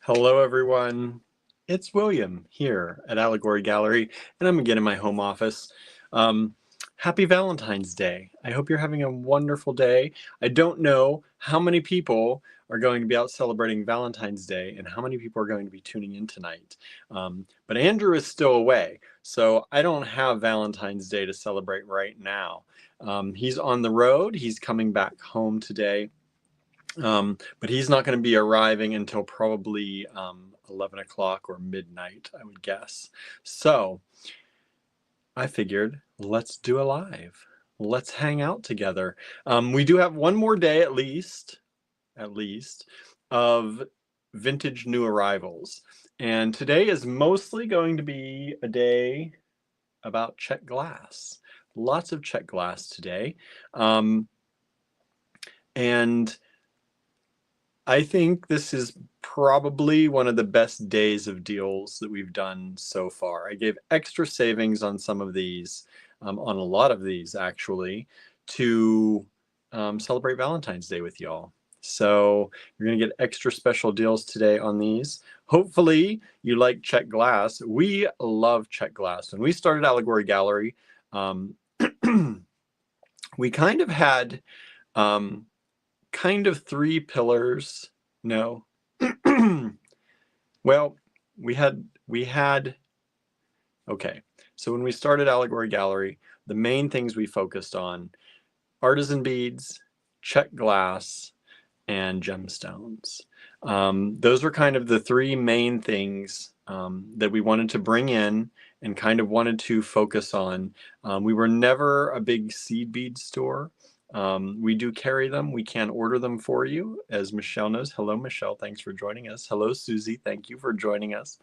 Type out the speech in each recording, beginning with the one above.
Hello, everyone. It's William here at Allegory Gallery, and I'm again in my home office. Um, Happy Valentine's Day. I hope you're having a wonderful day. I don't know how many people are going to be out celebrating Valentine's Day and how many people are going to be tuning in tonight. But Andrew is still away, so I don't have Valentine's Day to celebrate right now. He's on the road. He's coming back home today. But he's not going to be arriving until probably 11 o'clock or midnight, I would guess. So I figured, let's do a live. Let's hang out together. We do have one more day at least, of vintage new arrivals. And today is mostly going to be a day about Czech glass. Lots of Czech glass today. And I think this is probably one of the best days of deals that we've done so far. I gave extra savings on some of these, on a lot of these actually, to celebrate Valentine's Day with y'all. So you're going to get extra special deals today on these. Hopefully you like Czech glass. We love Czech glass. When we started Allegory Gallery, we kind of had three pillars. No. Well, we had, okay. So when we started Allegory Gallery, the main things we focused on: artisan beads, Czech glass, and gemstones. Those were kind of the three main things that we wanted to bring in and kind of wanted to focus on. We were never a big seed bead store. We do carry them. We can order them for you, as Michelle knows. Hello, Michelle. Thanks for joining us. Hello, Susie. Thank you for joining us.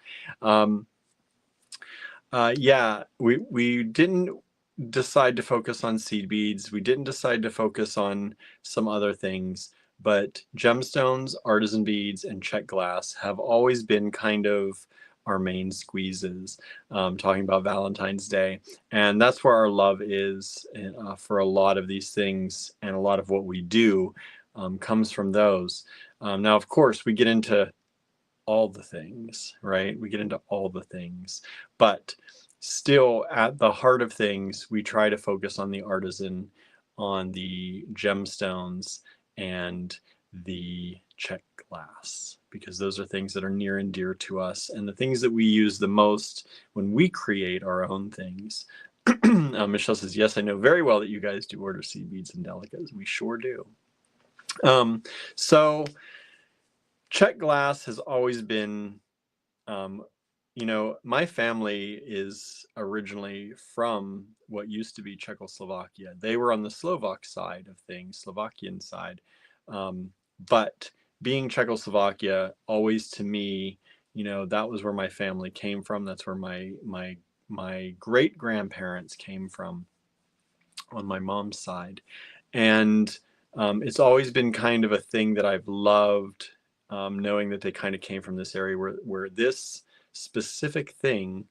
Yeah, we didn't decide to focus on seed beads. We didn't decide to focus on some other things, but gemstones, artisan beads, and Czech glass have always been kind of our main squeezes, talking about Valentine's Day. And that's where our love is for a lot of these things, and a lot of what we do comes from those. Now, of course, we get into all the things, right? We get into all the things, but still at the heart of things, we try to focus on the artisan, on the gemstones, and the Czech glass, because those are things that are near and dear to us, and the things that we use the most when we create our own things. Michelle says, yes, I know very well that you guys do order seed beads and delicas. We sure do. So Czech glass has always been, you know, my family is originally from what used to be Czechoslovakia. They were on the Slovak side of things, Slovakian side. But being Czechoslovakia, always to me, you know, that was where my family came from. That's where my great grandparents came from on my mom's side. And it's always been kind of a thing that I've loved, knowing that they kind of came from this area where this specific thing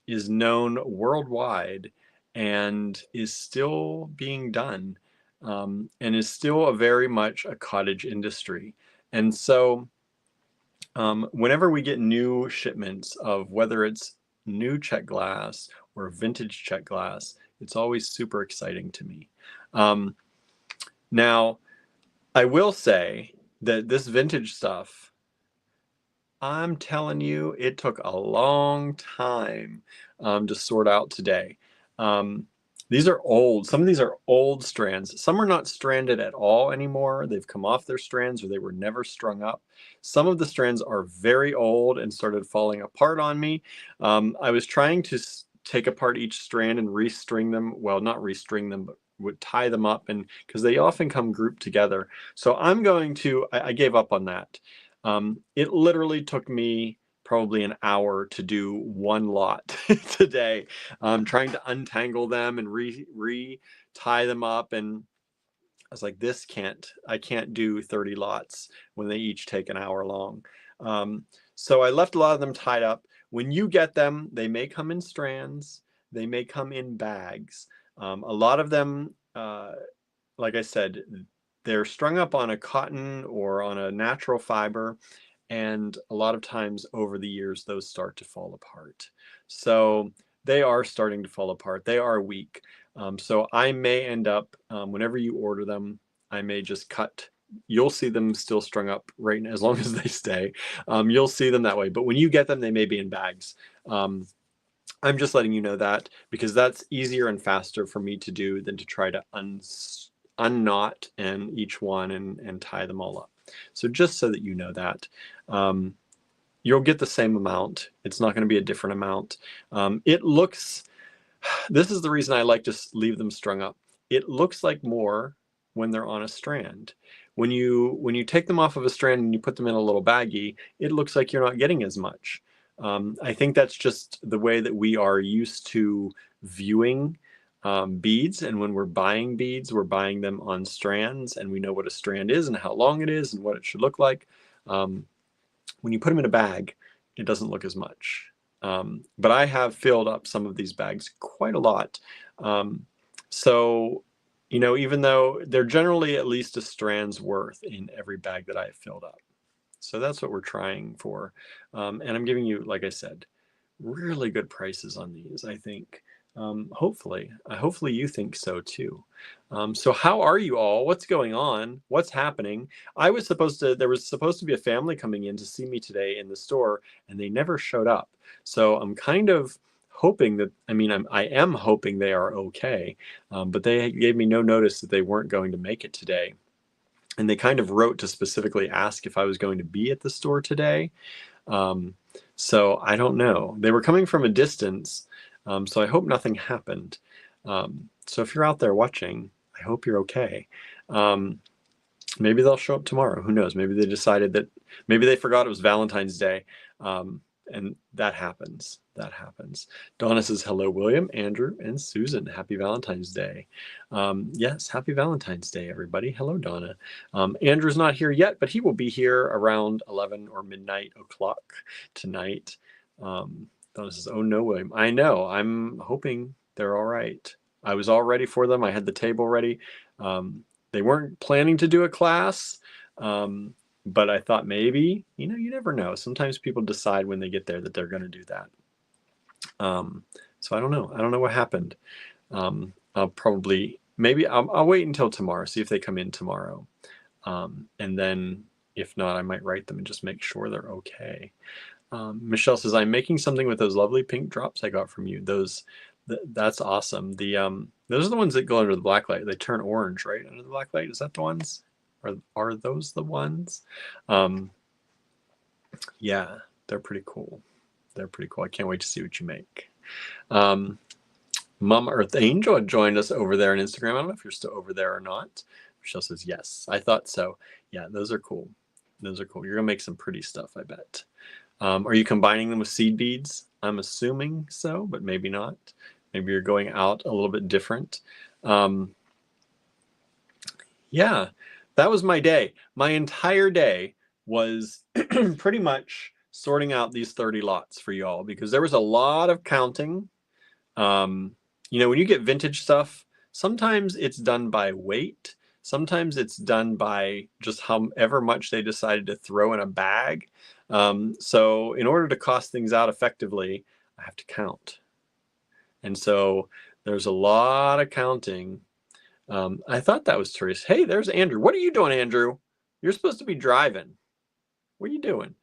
is known worldwide and is still being done, and is still a very much a cottage industry. And so whenever we get new shipments of whether it's new Czech glass or vintage Czech glass, it's always super exciting to me. Now, I will say that this vintage stuff, I'm telling you, it took a long time to sort out today. These are old. Some of these are old strands. Some are not stranded at all anymore. They've come off their strands, or they were never strung up. Some of the strands are very old and started falling apart on me. I was trying to take apart each strand and restring them. Well, not restring them, but would tie them up, and because they often come grouped together. So I gave up on that. It literally took me probably an hour to do one lot today, trying to untangle them and re-tie them up. And I was like, I can't do 30 lots when they each take an hour long. So I left a lot of them tied up. When you get them, they may come in strands, they may come in bags. A lot of them, like I said, they're strung up on a cotton or on a natural fiber, and a lot of times over the years, those start to fall apart. So they are starting to fall apart. They are weak. So I may end up, whenever you order them, I may just cut. You'll see them still strung up right now, as long as they stay. You'll see them that way. But when you get them, they may be in bags. I'm just letting you know that because that's easier and faster for me to do than to try to unknot and each one and tie them all up. So just so that you know that. You'll get the same amount. It's not going to be a different amount. It looks, this is the reason I like to leave them strung up. It looks like more when they're on a strand. When you take them off of a strand and you put them in a little baggie, it looks like you're not getting as much. I think that's just the way that we are used to viewing beads. And when we're buying beads, we're buying them on strands, and we know what a strand is and how long it is and what it should look like. When you put them in a bag, it doesn't look as much. But I have filled up some of these bags quite a lot. So, you know, even though they're generally at least a strand's worth in every bag that I have filled up. So that's what we're trying for. And I'm giving you, like I said, really good prices on these, I think. Hopefully you think so too. So how are you all? What's going on? What's happening? There was supposed to be a family coming in to see me today in the store, and they never showed up. So I'm kind of hoping that, I am hoping they are okay. But they gave me no notice that they weren't going to make it today. And they kind of wrote to specifically ask if I was going to be at the store today. So I don't know. They were coming from a distance, so I hope nothing happened. So if you're out there watching, I hope you're okay. Maybe they'll show up tomorrow. Who knows? Maybe they decided that, maybe they forgot it was Valentine's Day. And that happens. That happens. Donna says, hello, William, Andrew, and Susan. Happy Valentine's Day. Yes, happy Valentine's Day, everybody. Hello, Donna. Andrew's not here yet, but he will be here around 11 or midnight o'clock tonight. Donna says, oh, no, William. I know. I'm hoping they're all right. I was all ready for them. I had the table ready. They weren't planning to do a class. But I thought maybe, you never know. Sometimes people decide when they get there that they're going to do that. So I don't know. I don't know what happened. I'll probably, I'll wait until tomorrow, see if they come in tomorrow. And then if not, I might write them and just make sure they're okay. Michelle says, I'm making something with those lovely pink drops I got from you. That's awesome. Those are the ones that go under the black light. They turn orange, right? Under the black light. Is that the ones? Are those the ones? Yeah, they're pretty cool. They're pretty cool. I can't wait to see what you make. Mom Earth Angel joined us over there on Instagram. I don't know if you're still over there or not. Michelle says, yes, I thought so. Yeah, those are cool. Those are cool. You're going to make some pretty stuff, I bet. Are you combining them with seed beads? I'm assuming so, but maybe not. Maybe you're going out a little bit different. Yeah. That was my day. My entire day was pretty much sorting out these 30 lots for y'all because there was a lot of counting. When you get vintage stuff, sometimes it's done by weight. Sometimes it's done by just however much they decided to throw in a bag. So in order to cost things out effectively, I have to count. And so there's a lot of counting. I thought that was Teresa. Hey, there's Andrew. What are you doing, Andrew? You're supposed to be driving. What are you doing?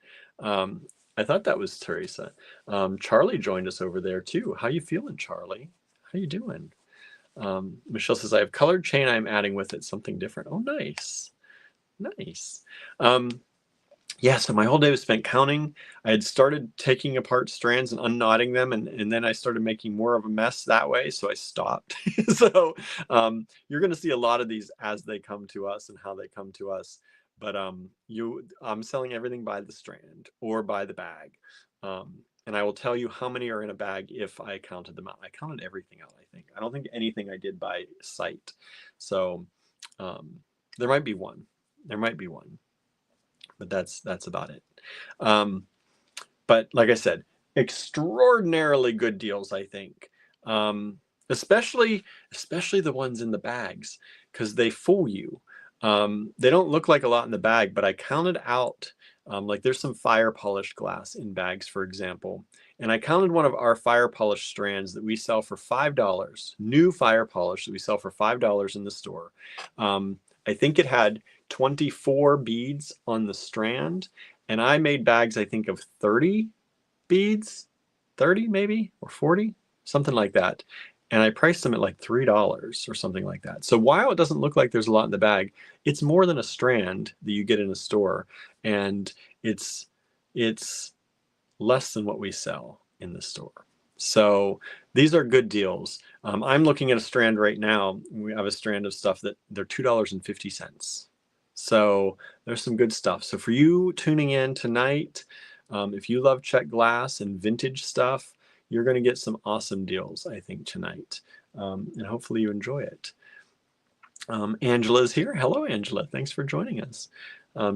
I thought that was Teresa. Charlie joined us over there too. How you feeling, Charlie? How you doing? Michelle says, I have colored chain I'm adding with it, something different. Oh, nice. Nice. Yeah, so my whole day was spent counting. I had started taking apart strands and unknotting them, and then I started making more of a mess that way, so I stopped. So you're going to see a lot of these as they come to us and how they come to us. But I'm selling everything by the strand or by the bag. And I will tell you how many are in a bag if I counted them out. I counted everything out, I think. I don't think anything I did by sight. So there might be one. There might be one. But that's about it. But like I said, extraordinarily good deals, I think. Especially the ones in the bags, because they fool you. They don't look like a lot in the bag, but I counted out Like there's some fire polished glass in bags, for example. And I counted one of our fire polish strands that we sell for $5, new fire polish that we sell for $5 in the store. I think it had 24 beads on the strand, and I made bags, I think, of 30 beads, 30 maybe, or 40, something like that. And I priced them at like $3 or something like that. So while it doesn't look like there's a lot in the bag, it's more than a strand that you get in a store, and it's less than what we sell in the store. So these are good deals. I'm looking at a strand right now. We have a strand of stuff that they're $2.50. So there's some good stuff. So for you tuning in tonight, if you love check glass and vintage stuff, you're going to get some awesome deals, I think, tonight. And hopefully you enjoy it. Angela's here. Hello, Angela. Thanks for joining us.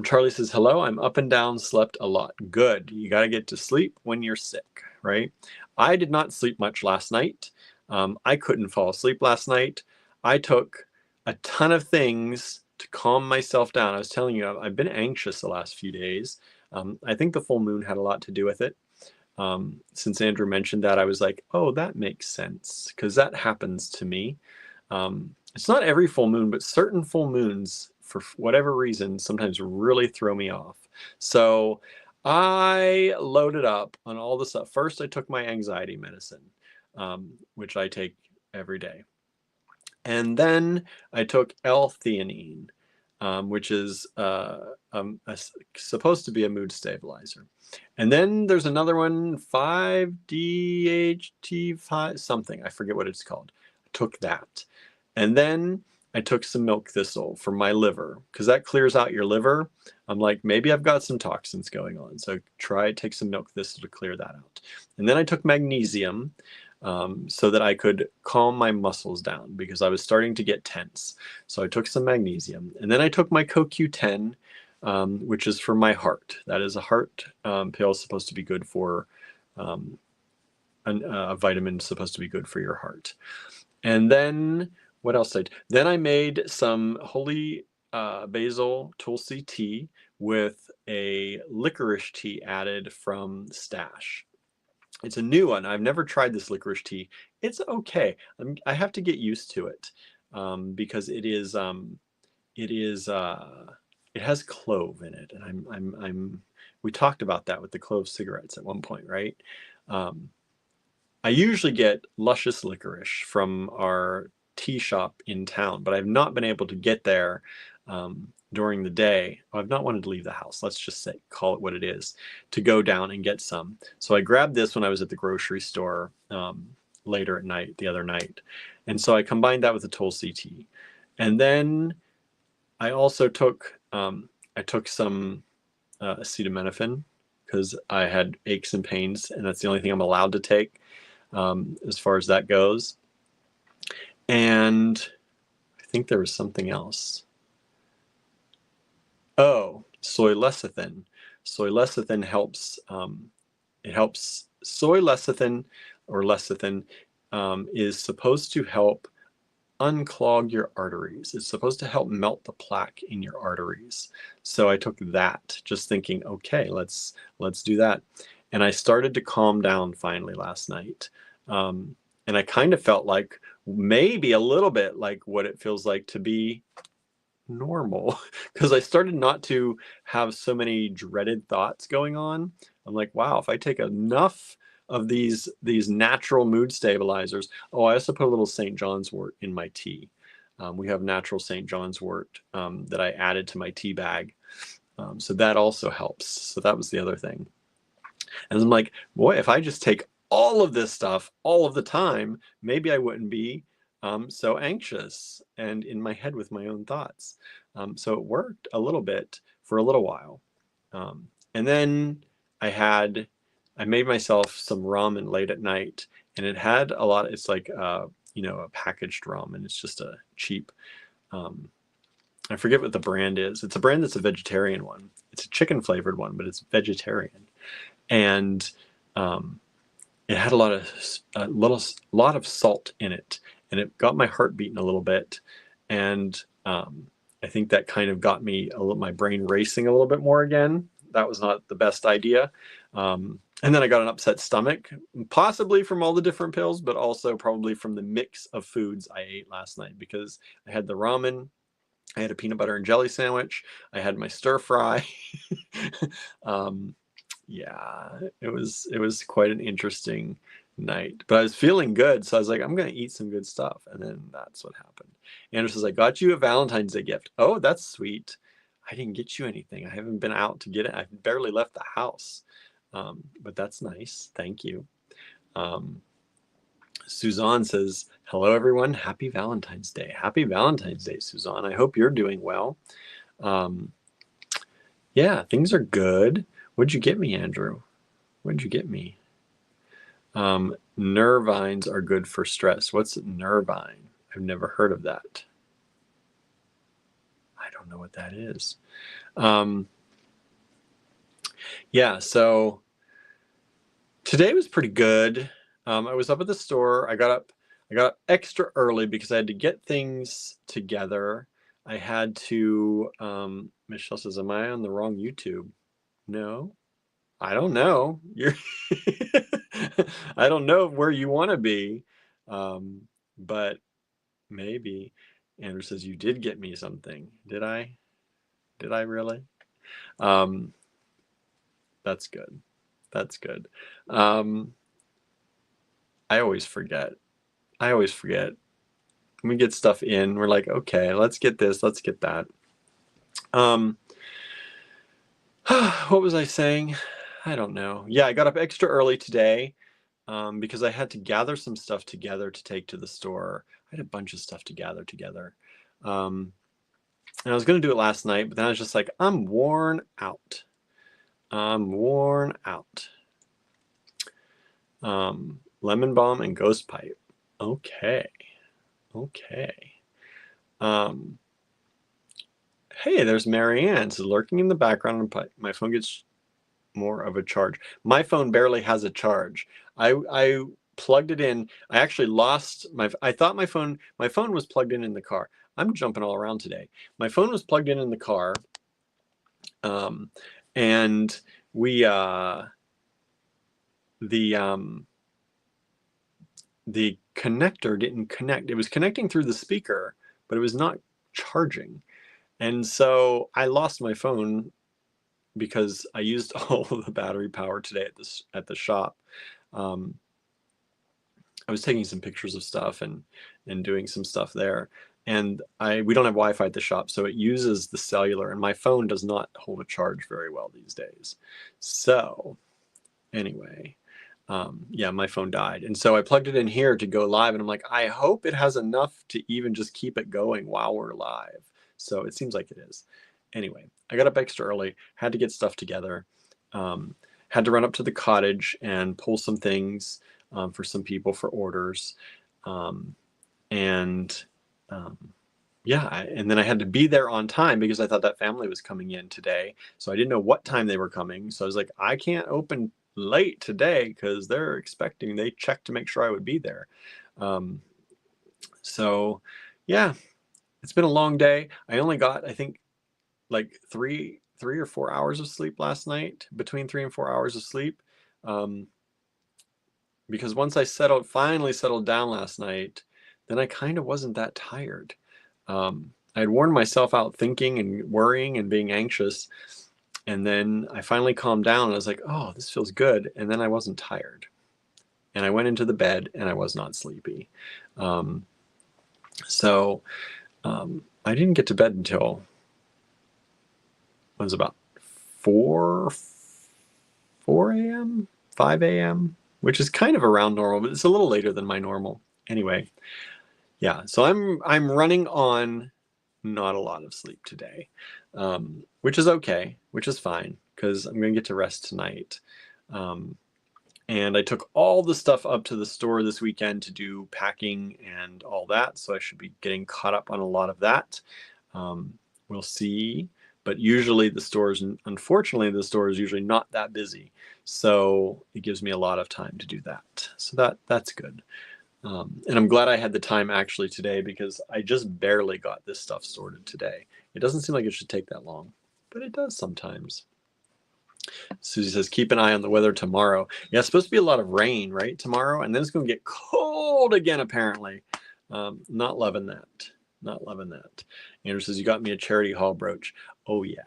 Charlie says, hello, I'm up and down, slept a lot. Good. You got to get to sleep when you're sick, right? I did not sleep much last night. I couldn't fall asleep last night. I took a ton of things to calm myself down. I was telling you, I've been anxious the last few days. I think the full moon had a lot to do with it. Since Andrew mentioned that, I was like, oh, that makes sense, because that happens to me. It's not every full moon, but certain full moons, for whatever reason, sometimes really throw me off. So I loaded up on all the stuff. First, I took my anxiety medicine, which I take every day. And then I took L-theanine, which is supposed to be a mood stabilizer. And then there's another one, 5-DHT5 something. I forget what it's called. I took that. And then I took some milk thistle for my liver, because that clears out your liver. I'm like, maybe I've got some toxins going on. So take some milk thistle to clear that out. And then I took magnesium, so that I could calm my muscles down, because I was starting to get tense. So I took some magnesium. And then I took my CoQ10, which is for my heart. That is a heart pill, supposed to be good for, a vitamin supposed to be good for your heart. And then what else did I do? Then I made some holy basil tulsi tea with a licorice tea added from Stash. It's a new one. I've never tried this licorice tea. It's okay. I have to get used to it, because it has clove in it, and we talked about that with the clove cigarettes at one point, right? I usually get luscious licorice from our tea shop in town, but I've not been able to get there during the day. I've not wanted to leave the house, let's just say, call it what it is, to go down and get some. So I grabbed this when I was at the grocery store later at night, the other night. And so I combined that with the Tulsi tea. And then I also took, some acetaminophen, because I had aches and pains, and that's the only thing I'm allowed to take as far as that goes. And I think there was something else. Oh, soy lecithin. Soy lecithin helps. It helps. Soy lecithin, or lecithin, is supposed to help unclog your arteries. It's supposed to help melt the plaque in your arteries. So I took that, just thinking, okay, let's do that. And I started to calm down finally last night. And I kind of felt like maybe a little bit like what it feels like to be normal, because I started not to have so many dreaded thoughts going on. I'm like, wow, if I take enough of these natural mood stabilizers. Oh, I also put a little St. John's wort in my tea. We have natural St. John's wort that I added to my tea bag. So that also helps. So that was the other thing. And I'm like, boy, if I just take all of this stuff all of the time, maybe I wouldn't be so anxious and in my head with my own thoughts. So it worked a little bit for a little while. And then I made myself some ramen late at night, and it had a lot. It's like, a packaged ramen. It's just a cheap, I forget what the brand is. It's a brand that's a vegetarian one. It's a chicken flavored one, but it's vegetarian. And it had a lot of salt in it, and it got my heart beating a little bit. And I think that kind of got my brain racing a little bit more again, that was not the best idea. And then I got an upset stomach, possibly from all the different pills, but also probably from the mix of foods I ate last night, because I had the ramen, I had a peanut butter and jelly sandwich, I had my stir fry. Yeah, it was quite an interesting night, but I was feeling good, so I was like, I'm gonna eat some good stuff, and then that's what happened. Andrew says, I got you a Valentine's Day gift. Oh, that's sweet. I didn't get you anything. I haven't been out to get it. I've barely left the house. But that's nice. Thank you. Suzanne says, hello, everyone. Happy Valentine's Day. Happy Valentine's Day, Suzanne. I hope you're doing well. Yeah, things are good. What'd you get me, Andrew? What'd you get me? Nervines are good for stress. What's nervine? I've never heard of that. I don't know what that is. Yeah, so today was pretty good. I was up at the store. I got up extra early because I had to get things together. I had to, Michelle says, am I on the wrong YouTube? No, I don't know. You're I don't know where you want to be, but maybe. Andrew says, you did get me something. Did I? Did I really? That's good. That's good. I always forget. I always forget. When we get stuff in, we're like, okay, let's get this, let's get that. What was I saying? I don't know. Yeah, I got up extra early today because I had to gather some stuff together to take to the store. I had a bunch of stuff to gather together. And I was going to do it last night, but then I was just like, I'm worn out. I'm worn out. Lemon balm and ghost pipe. Okay. Okay. Hey, there's Marianne. It's lurking in the background. My phone gets more of a charge. My phone barely has a charge. I plugged it in. I actually lost I thought my phone was plugged in the car. I'm jumping all around today. My phone was plugged in the car. And we the connector didn't connect. It was connecting through the speaker, but it was not charging. And so I lost my phone because I used all of the battery power today at the shop. I was taking some pictures of stuff and doing some stuff there. And we don't have Wi-Fi at the shop, so it uses the cellular, and my phone does not hold a charge very well these days. So anyway, yeah, my phone died. And so I plugged it in here to go live, and I'm like, I hope it has enough to even just keep it going while we're live. So it seems like it is. Anyway, I got up extra early, had to get stuff together, had to run up to the cottage and pull some things for some people for orders. Yeah, and then I had to be there on time because I thought that family was coming in today. So I didn't know what time they were coming. So I was like, I can't open late today because they're expecting, they checked to make sure I would be there. So yeah, it's been a long day. I only got, I think, like three or 4 hours of sleep last night, between 3 and 4 hours of sleep. Because once I finally settled down last night, then I kind of wasn't that tired. I had worn myself out thinking and worrying and being anxious. And then I finally calmed down and I was like, oh, this feels good. And then I wasn't tired. And I went into the bed and I was not sleepy. I didn't get to bed until it was about 4 a.m., 5 a.m., which is kind of around normal, but it's a little later than my normal. Anyway, yeah, so I'm running on not a lot of sleep today, which is okay, which is fine, because I'm going to get to rest tonight. And I took all the stuff up to the store this weekend to do packing and all that, so I should be getting caught up on a lot of that. We'll see. But usually unfortunately, the store is usually not that busy. So it gives me a lot of time to do that. So that's good. And I'm glad I had the time actually today because I just barely got this stuff sorted today. It doesn't seem like it should take that long, but it does sometimes. Susie says, keep an eye on the weather tomorrow. Yeah, it's supposed to be a lot of rain, right, tomorrow? And then it's going to get cold again, apparently. Not loving that. Not loving that. Andrew says, you got me a charity hall brooch. Oh, yeah.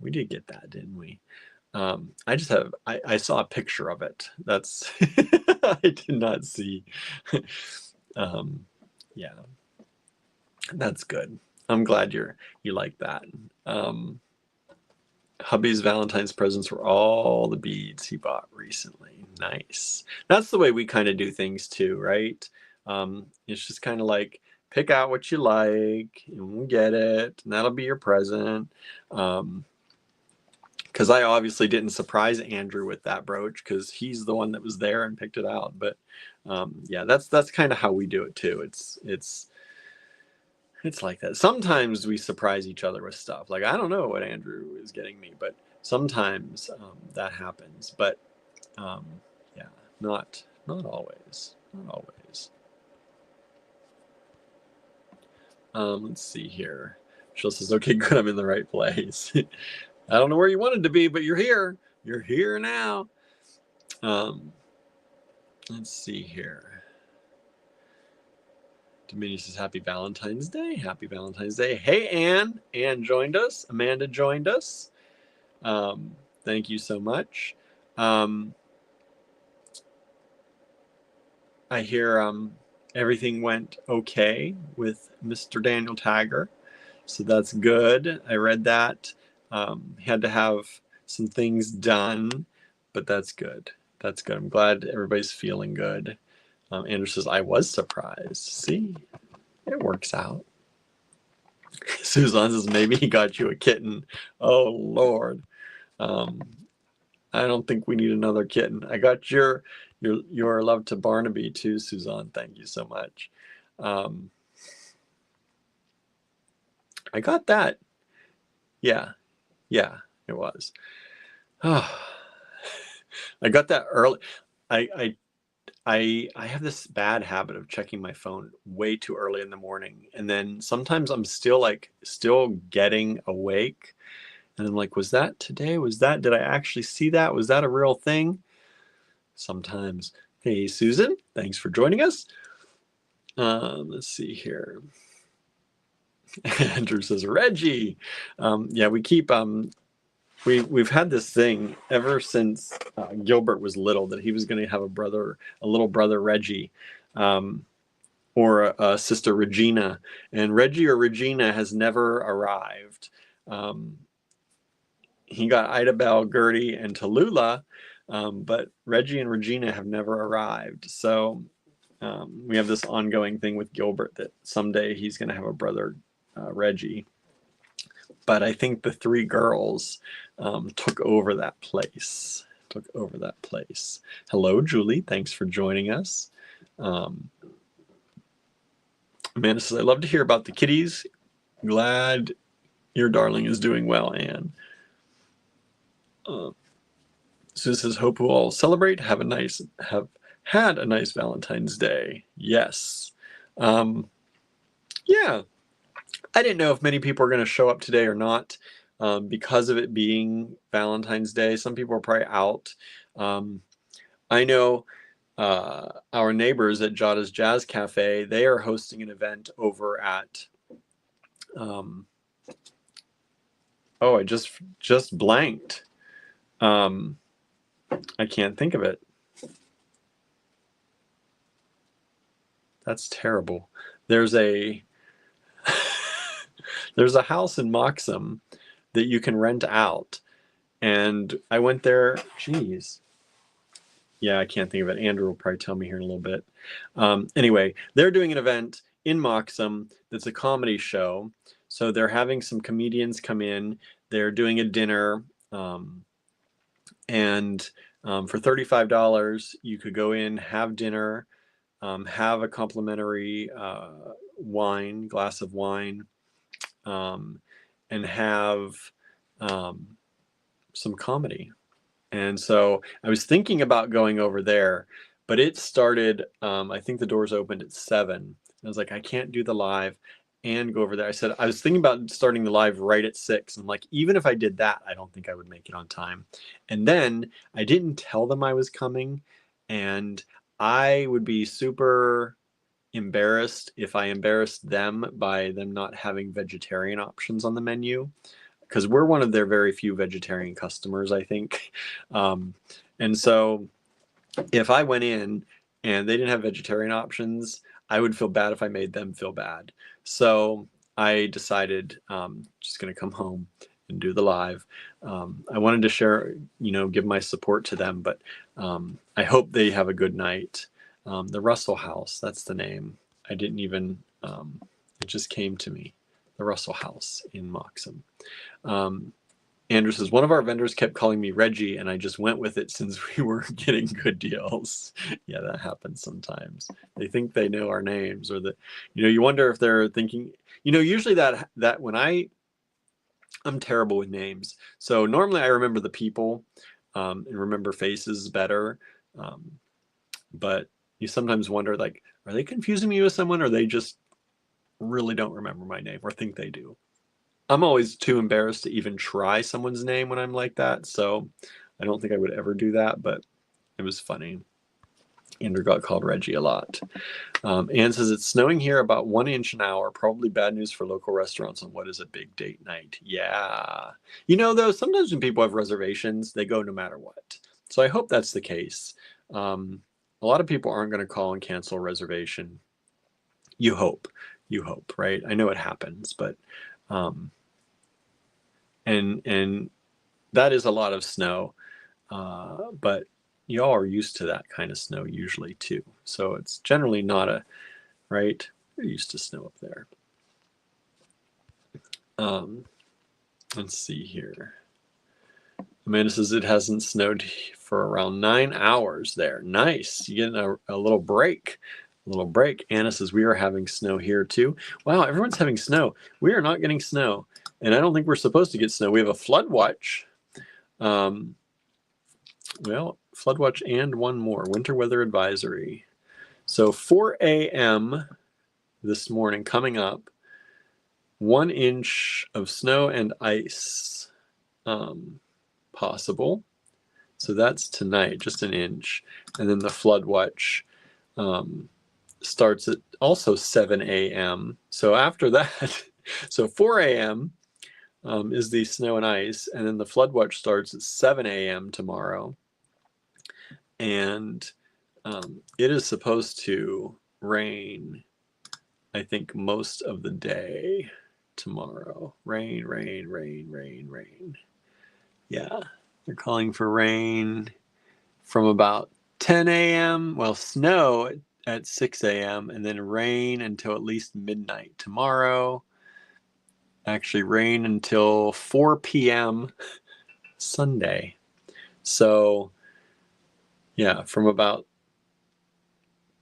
We did get that, didn't we? I saw a picture of it. That's, I did not see. Yeah, that's good. I'm glad you like that. Hubby's Valentine's presents were all the beads he bought recently. Nice. That's the way we kind of do things too, right? It's just kind of like pick out what you like and we'll get it, and that'll be your present. Because I obviously didn't surprise Andrew with that brooch because he's the one that was there and picked it out. But yeah, that's kind of how we do it too. It's like that. Sometimes we surprise each other with stuff. Like, I don't know what Andrew is getting me, but sometimes that happens. But yeah, not always. Not always. Let's see here. Jill says, okay, good, I'm in the right place. I don't know where you wanted to be, but you're here. You're here now. Let's see here. Dominion says, happy Valentine's Day. Happy Valentine's Day. Hey, Anne. Anne joined us. Amanda joined us. Thank you so much. I hear everything went okay with Mr. Daniel Tiger. So that's good. I read that. He had to have some things done, but that's good. That's good. I'm glad everybody's feeling good. Andrew says, I was surprised. See, it works out. Suzanne says, maybe he got you a kitten. Oh, Lord. I don't think we need another kitten. I got your love to Barnaby too, Suzanne. Thank you so much. I got that. Yeah, it was. I got that early. I have this bad habit of checking my phone way too early in the morning, and then sometimes I'm still getting awake, and I'm like, was that today? Did I actually see that? Was that a real thing? Sometimes. Hey, Susan, thanks for joining us. Let's see here. Andrew says, Reggie. Yeah, we keep we've had this thing ever since Gilbert was little that he was going to have a little brother Reggie, or a sister Regina, and Reggie or Regina has never arrived. He got Idabel, Gertie, and Tallulah, but Reggie and Regina have never arrived. So we have this ongoing thing with Gilbert that someday he's going to have a brother Reggie. But I think the three girls took over that place. Hello, Julie. Thanks for joining us. Amanda says, I love to hear about the kitties. Glad your darling is doing well, Anne. Susan says, hope we'll all celebrate. Have had a nice Valentine's Day. Yes. Yeah. I didn't know if many people are going to show up today or not because of it being Valentine's Day. Some people are probably out. I know our neighbors at Jada's Jazz Cafe, they are hosting an event over at, I just blanked. I can't think of it. That's terrible. There's a house in Moxham that you can rent out, and I went there. Geez. Yeah, I can't think of it. Andrew will probably tell me here in a little bit. Anyway, they're doing an event in Moxham that's a comedy show. So they're having some comedians come in. They're doing a dinner, and for $35, you could go in, have dinner, have a complimentary glass of wine, and have some comedy. And so I was thinking about going over there, but it started, I think the doors opened at 7. I was like, I can't do the live. and go over there. I said, I was thinking about starting the live right at 6. I'm like, even if I did that, I don't think I would make it on time. And then I didn't tell them I was coming, and I would be super embarrassed if I embarrassed them by them not having vegetarian options on the menu, because we're one of their very few vegetarian customers, I think. And so if I went in and they didn't have vegetarian options, I would feel bad if I made them feel bad. So I decided just going to come home and do the live. I wanted to share, give my support to them, but I hope they have a good night. The Russell House, that's the name. I didn't even, it just came to me. The Russell House in Moxham. Andrew says, one of our vendors kept calling me Reggie, and I just went with it since we were getting good deals. Yeah, that happens sometimes. They think they know our names, or that, you wonder if they're thinking, usually that when I'm terrible with names. So normally I remember the people and remember faces better. But you sometimes wonder, like, are they confusing me with someone, or they just really don't remember my name or think they do? I'm always too embarrassed to even try someone's name when I'm like that, so I don't think I would ever do that, but it was funny. Andrew got called Reggie a lot. Anne says, it's snowing here about 1 inch an hour, probably bad news for local restaurants on what is a big date night. Yeah. Though, sometimes when people have reservations, they go no matter what. So I hope that's the case. A lot of people aren't going to call and cancel a reservation. You hope, right? I know it happens, but and that is a lot of snow, but y'all are used to that kind of snow usually too. So it's generally not right? You're used to snow up there. Let's see here. Amanda says it hasn't snowed for around 9 hours there. Nice. You get a little break. Anna says we are having snow here too. Wow, everyone's having snow. We are not getting snow, and I don't think we're supposed to get snow. We have a flood watch. Flood watch and one more winter weather advisory. So 4 a.m. this morning coming up, 1 inch of snow and ice possible. So that's tonight, just an inch. And then the flood watch starts at also 7 a.m. So after that, so 4 a.m. Is the snow and ice, and then the flood watch starts at 7 a.m. tomorrow. And it is supposed to rain, I think, most of the day tomorrow. Rain. Yeah, they're calling for rain from about 10 a.m. Well, snow at 6 a.m. and then rain until at least midnight tomorrow. Actually, rain until 4 p.m. Sunday. So, yeah, from about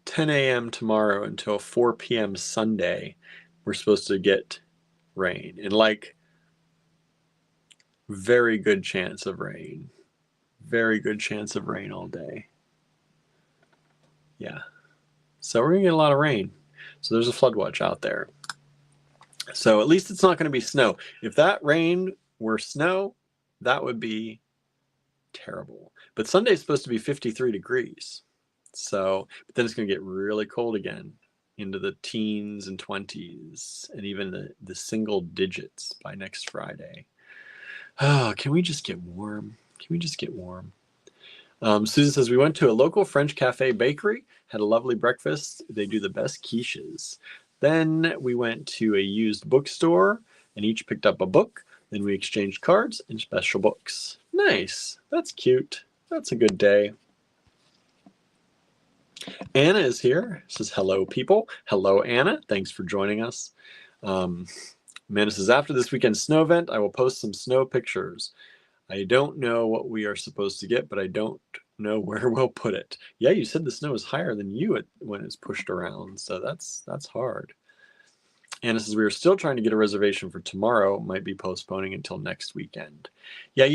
10 a.m. tomorrow until 4 p.m. Sunday, we're supposed to get rain. And very good chance of rain. Very good chance of rain all day. Yeah. So we're going to get a lot of rain. So there's a flood watch out there. So at least it's not going to be snow. If that rain were snow, that would be terrible. But Sunday's supposed to be 53 degrees. So, but then it's going to get really cold again into the teens and 20s and even the single digits by next Friday. Oh, can we just get warm? Susan says, we went to a local French cafe bakery, had a lovely breakfast. They do the best quiches. Then we went to a used bookstore and each picked up a book. Then we exchanged cards and special books. Nice. That's cute. That's a good day. Anna is here. Says, hello, people. Hello, Anna. Thanks for joining us. Amanda says, after this weekend snow event, I will post some snow pictures. I don't know what we are supposed to get, but I don't know where we'll put it. Yeah, you said the snow is higher than you when it's pushed around, so that's hard. Anna says, we are still trying to get a reservation for tomorrow. Might be postponing until next weekend. Yeah,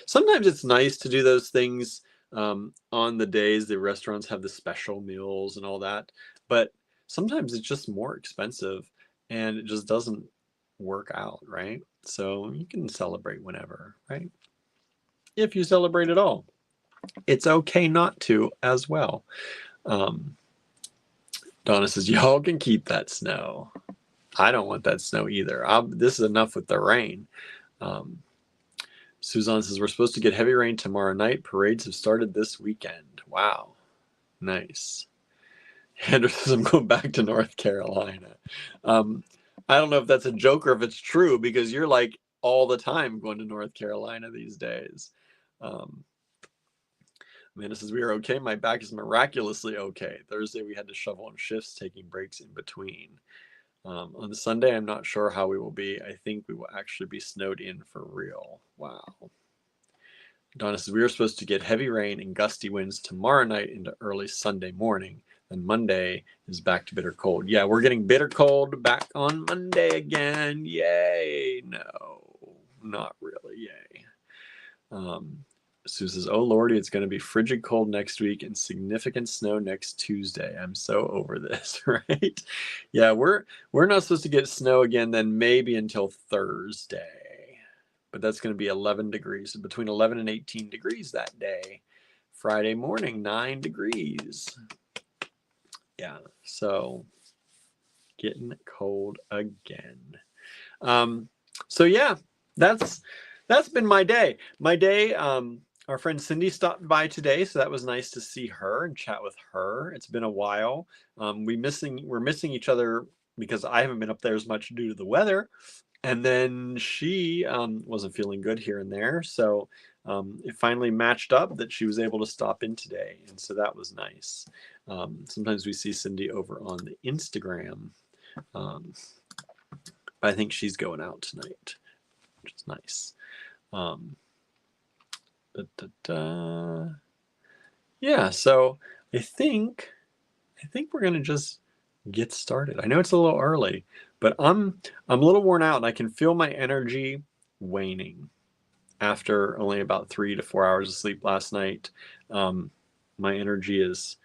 sometimes it's nice to do those things on the days the restaurants have the special meals and all that, but sometimes it's just more expensive. and it just doesn't work out, right? So you can celebrate whenever, right? If you celebrate at all. It's okay not to as well. Donna says, y'all can keep that snow. I don't want that snow either. This is enough with the rain. Suzanne says, we're supposed to get heavy rain tomorrow night. Parades have started this weekend. Wow. Nice. Andrew says, I'm going back to North Carolina. I don't know if that's a joke or if it's true, because you're like all the time going to North Carolina these days. Amanda says, we are okay. My back is miraculously okay. Thursday, we had to shovel on shifts, taking breaks in between. On Sunday, I'm not sure how we will be. I think we will actually be snowed in for real. Wow. Donna says, we were supposed to get heavy rain and gusty winds tomorrow night into early Sunday morning. Then Monday is back to bitter cold. Yeah, we're getting bitter cold back on Monday again. Yay. No, not really. Yay. Sue says, oh lordy, it's going to be frigid cold next week and significant snow next Tuesday. I'm so over this, right? Yeah, we're not supposed to get snow again then maybe until Thursday. But that's going to be 11 degrees, between 11 and 18 degrees that day. Friday morning, 9 degrees. Yeah, so getting cold again. So yeah, that's been my day. Our friend Cindy stopped by today, so that was nice to see her and chat with her. It's been a while. We're missing each other because I haven't been up there as much due to the weather. And then she wasn't feeling good here and there. So it finally matched up that she was able to stop in today. And so that was nice. Sometimes we see Cindy over on the Instagram. I think she's going out tonight, which is nice. Yeah, so I think we're gonna just get started. I know it's a little early, but I'm a little worn out and I can feel my energy waning after only about 3 to 4 hours of sleep last night. My energy is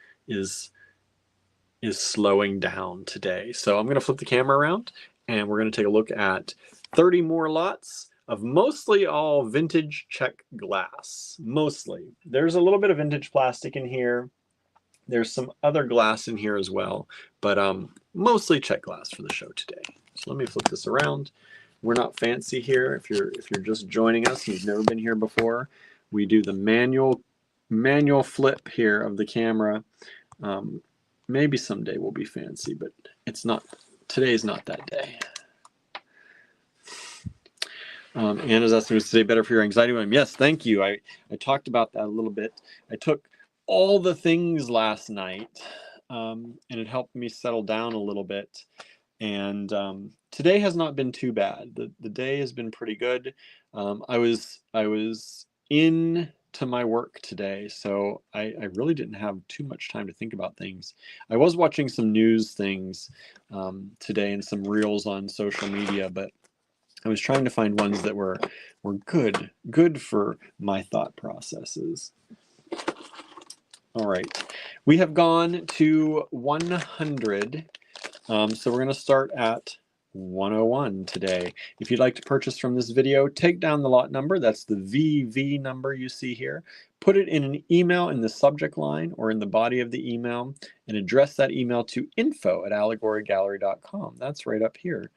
slowing down today. So I'm gonna flip the camera around and we're gonna take a look at 30 more lots of mostly all vintage Czech glass. Mostly. There's a little bit of vintage plastic in here. There's some other glass in here as well, but mostly Czech glass for the show today. So let me flip this around. We're not fancy here. If you're just joining us and you've never been here before, we do the manual flip here of the camera. Maybe someday we'll be fancy, but it's not. Today is not that day. Anna's asking, was today better for your anxiety? Yes, thank you. I talked about that a little bit. I took all the things last night, and it helped me settle down a little bit. And today has not been too bad. The day has been pretty good. I was in to my work today, so I really didn't have too much time to think about things. I was watching some news things today and some reels on social media, but I was trying to find ones that were good for my thought processes. All right, we have gone to 100, so we're going to start at 101 today. If you'd like to purchase from this video, take down the lot number. That's the VV number you see here. Put it in an email in the subject line or in the body of the email and address that email to info@allegorygallery.com. That's right up here.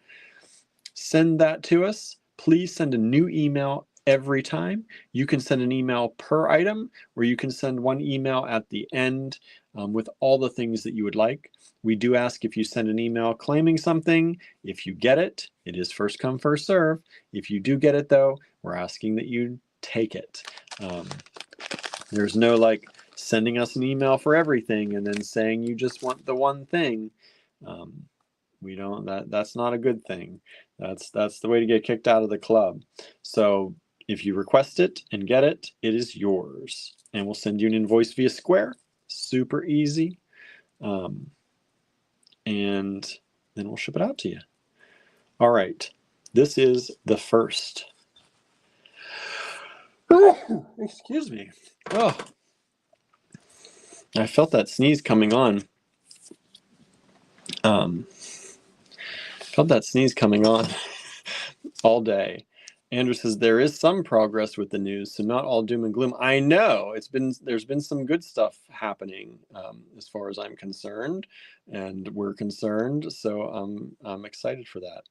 Send that to us. Please send a new email every time. You can send an email per item, or you can send one email at the end with all the things that you would like. We do ask if you send an email claiming something. If you get it, it is first come, first serve. If you do get it though, we're asking that you take it. There's no like sending us an email for everything and then saying you just want the one thing. We don't, that's not a good thing. That's the way to get kicked out of the club. So if you request it and get it, it is yours. And we'll send you an invoice via Square. Super easy. And then we'll ship it out to you. All right. This is the first. Excuse me. Oh, I felt that sneeze coming on. Felt that sneeze coming on all day. Andrew says there is some progress with the news, so not all doom and gloom. I know there's been some good stuff happening as far as I'm concerned, and we're concerned. So I'm excited for that.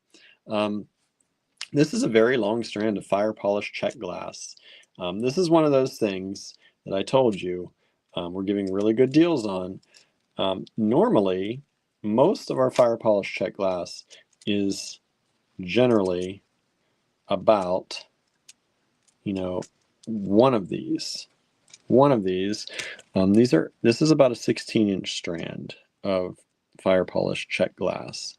This is a very long strand of fire polished check glass. This is one of those things that I told you we're giving really good deals on. Normally, most of our fire polished check glass is generally about, one of these. This is about a 16-inch strand of fire polished check glass.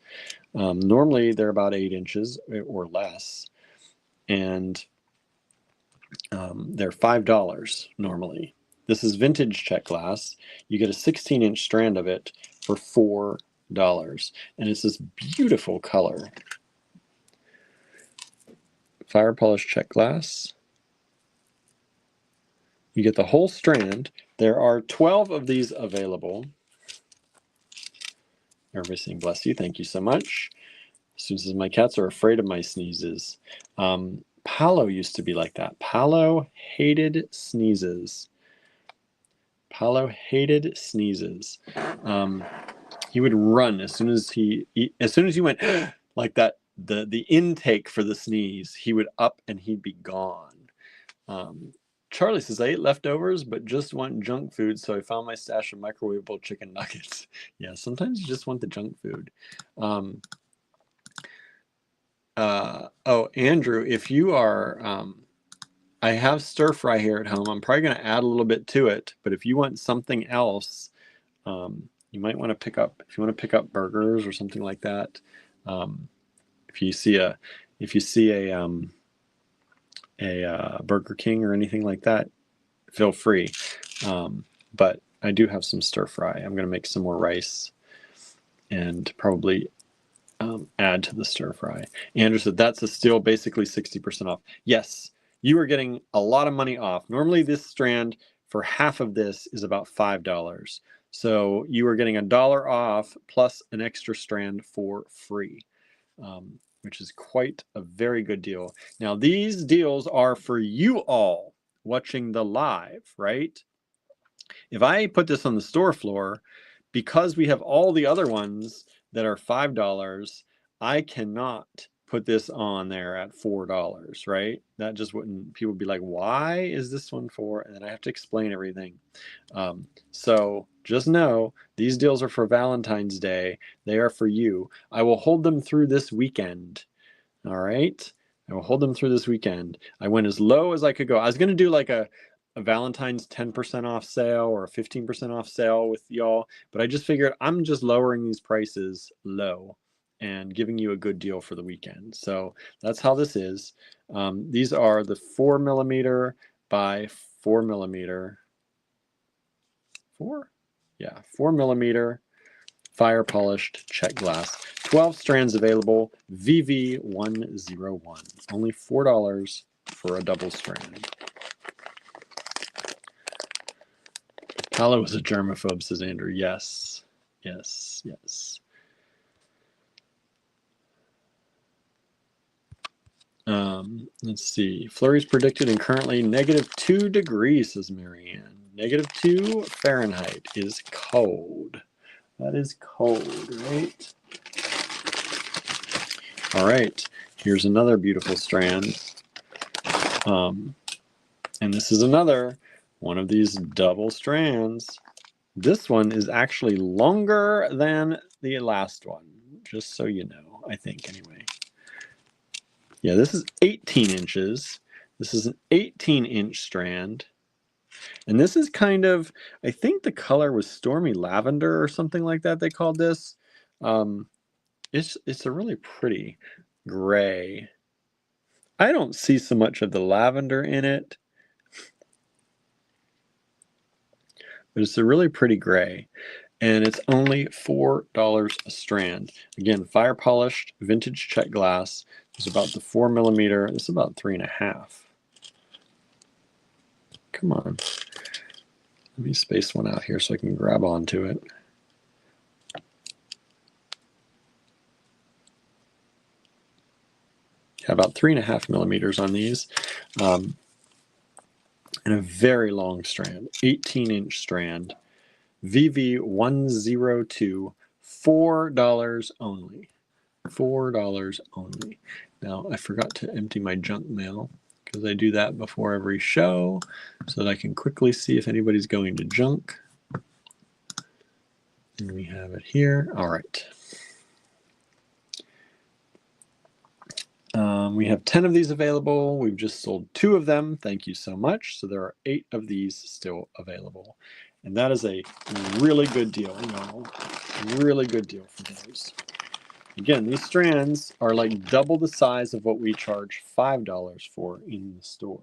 Normally they're about 8 inches or less, and they're $5 normally. This is vintage check glass. You get a 16-inch strand of it for $4, and it's this beautiful color. Fire polished check glass. You get the whole strand. There are 12 of these available. Everybody saying bless you. Thank you so much. Susan says my cats are afraid of my sneezes. Paolo used to be like that. Paolo hated sneezes. Paolo hated sneezes. He would run as soon as he went like that. The intake for the sneeze, he would up and he'd be gone. Charlie says, I ate leftovers, but just want junk food, so I found my stash of microwavable chicken nuggets. Yeah, sometimes you just want the junk food. Andrew, if you are, I have stir fry here at home. I'm probably going to add a little bit to it, but if you want something else, you might want to pick up, if you want to pick up burgers or something like that. If you see a Burger King or anything like that, feel free. But I do have some stir fry. I'm going to make some more rice and probably add to the stir fry. Andrew said that's still basically 60% off. Yes, you are getting a lot of money off. Normally this strand for half of this is about $5. So you are getting $1 off plus an extra strand for free. Which is quite a very good deal. Now, these deals are for you all watching the live, right? If I put this on the store floor, because we have all the other ones that are $5, I cannot put this on there at $4, right? That just wouldn't, people would be like, why is this one for? And then I have to explain everything. So just know these deals are for Valentine's Day. They are for you. I will hold them through this weekend. All right. I will hold them through this weekend. I went as low as I could go. I was going to do like a Valentine's 10% off sale or a 15% off sale with y'all, but I just figured I'm just lowering these prices low and giving you a good deal for the weekend. So that's how this is. These are the 4mm by 4mm. 4mm fire polished check glass. 12 strands available. VV101. Only $4 for a double strand. Paolo was a germaphobe, says Andrew. Yes. Yes. Yes. Let's see. Flurries predicted and currently -2 degrees, says Marianne. -2 Fahrenheit is cold. That is cold, right? All right. Here's another beautiful strand. And this is another one of these double strands. This one is actually longer than the last one, just so you know, I think anyway. Yeah, this is 18 inches. This is an 18-inch strand. And this is kind of, I think the color was Stormy Lavender or something like that they called this. It's a really pretty gray. I don't see so much of the lavender in it, but it's a really pretty gray. And it's only $4 a strand. Again, fire polished vintage check glass. It's about the 4mm. It's about 3.5. Come on. Let me space one out here so I can grab onto it. Yeah, about 3.5 millimeters on these. And a very long strand, 18-inch strand. VV102, $4 only. $4 only. Now, I forgot to empty my junk mail because I do that before every show so that I can quickly see if anybody's going to junk. And we have it here. All right. We have 10 of these available. We've just sold 2 of them. Thank you so much. So there are 8 of these still available. And that is a really good deal, y'all. Really good deal for those. Again, these strands are like double the size of what we charge $5 for in the store.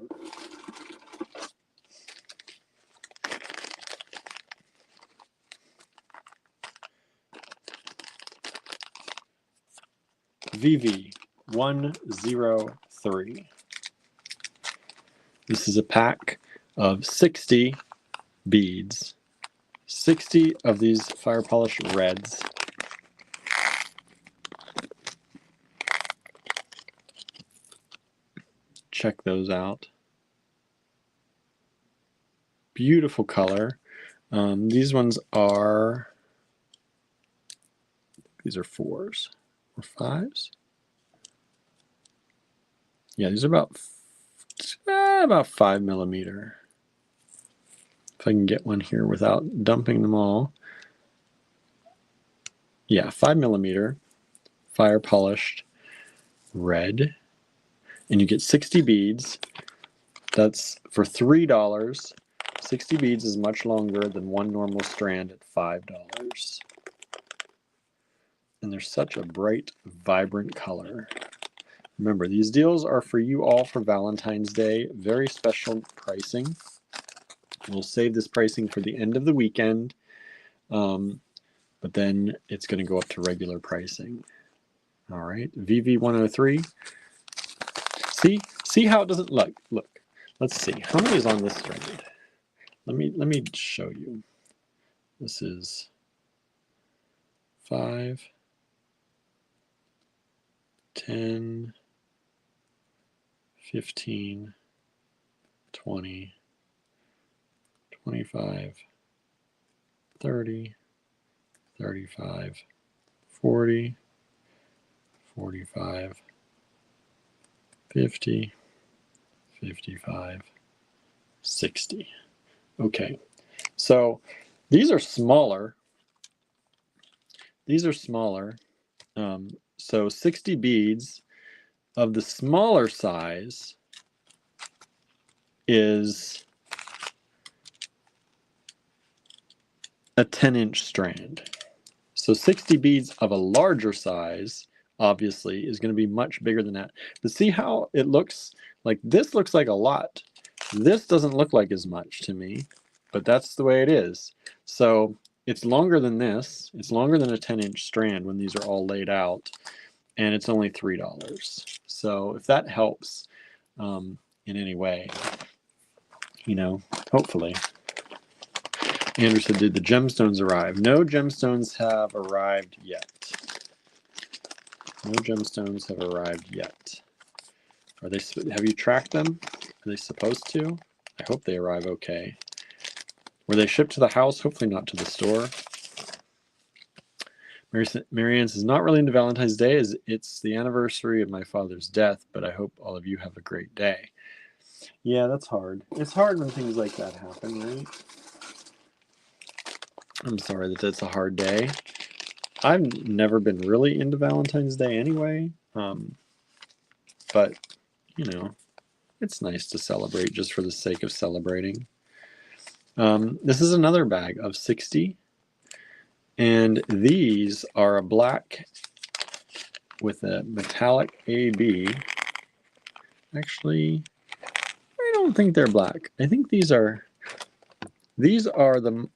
VV103. This is a pack of 60 beads. 60 of these fire polished reds. Check those out. Beautiful color. These ones are, these are 4s or 5s. Yeah, these are about 5 millimeter. If I can get one here without dumping them all. Yeah, 5 millimeter, fire polished red. And you get 60 beads. That's for $3. 60 beads is much longer than one normal strand at $5. And they're such a bright, vibrant color. Remember, these deals are for you all for Valentine's Day. Very special pricing. We'll save this pricing for the end of the weekend, but then it's going to go up to regular pricing. All right, VV103. See how it doesn't look. Look, let's see how many is on this strand. Let me show you. This is 5, 10, 15, 20, 25, 30, 35, 40, 45, 50, 55, 60. Okay, so these are smaller. These are smaller. So 60 beads of the smaller size is a 10-inch strand. So 60 beads of a larger size, obviously, is going to be much bigger than that. But see how it looks? Like this looks like a lot. This doesn't look like as much to me, but that's the way it is. So it's longer than this. It's longer than a 10-inch strand when these are all laid out, and it's only $3. So if that helps in any way, you know, hopefully. Andrew said, did the gemstones arrive? No gemstones have arrived yet. No gemstones have arrived yet. Are they? Have you tracked them? Are they supposed to? I hope they arrive okay. Were they shipped to the house? Hopefully not to the store. Marianne says, not really into Valentine's Day, as it's the anniversary of my father's death, but I hope all of you have a great day. Yeah, that's hard. It's hard when things like that happen, right? I'm sorry that that's a hard day. I've never been really into Valentine's Day anyway, but, you know, it's nice to celebrate just for the sake of celebrating. This is another bag of 60, and these are a black with a metallic AB. Actually, I don't think they're black. I think these are the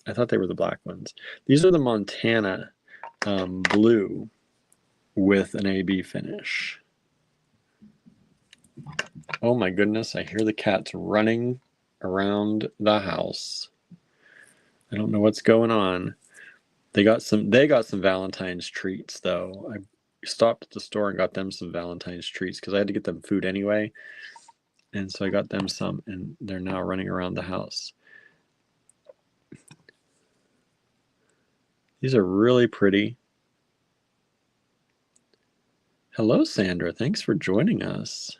I thought they were the black ones. These are the Montana blue with an AB finish. Oh my goodness, I hear the cats running around the house. I don't know what's going on. They got some Valentine's treats though. stopped at the store and got them some Valentine's treats because I had to get them food anyway. And so I got them some, and they're now running around the house. These are really pretty. Hello, Sandra. Thanks for joining us.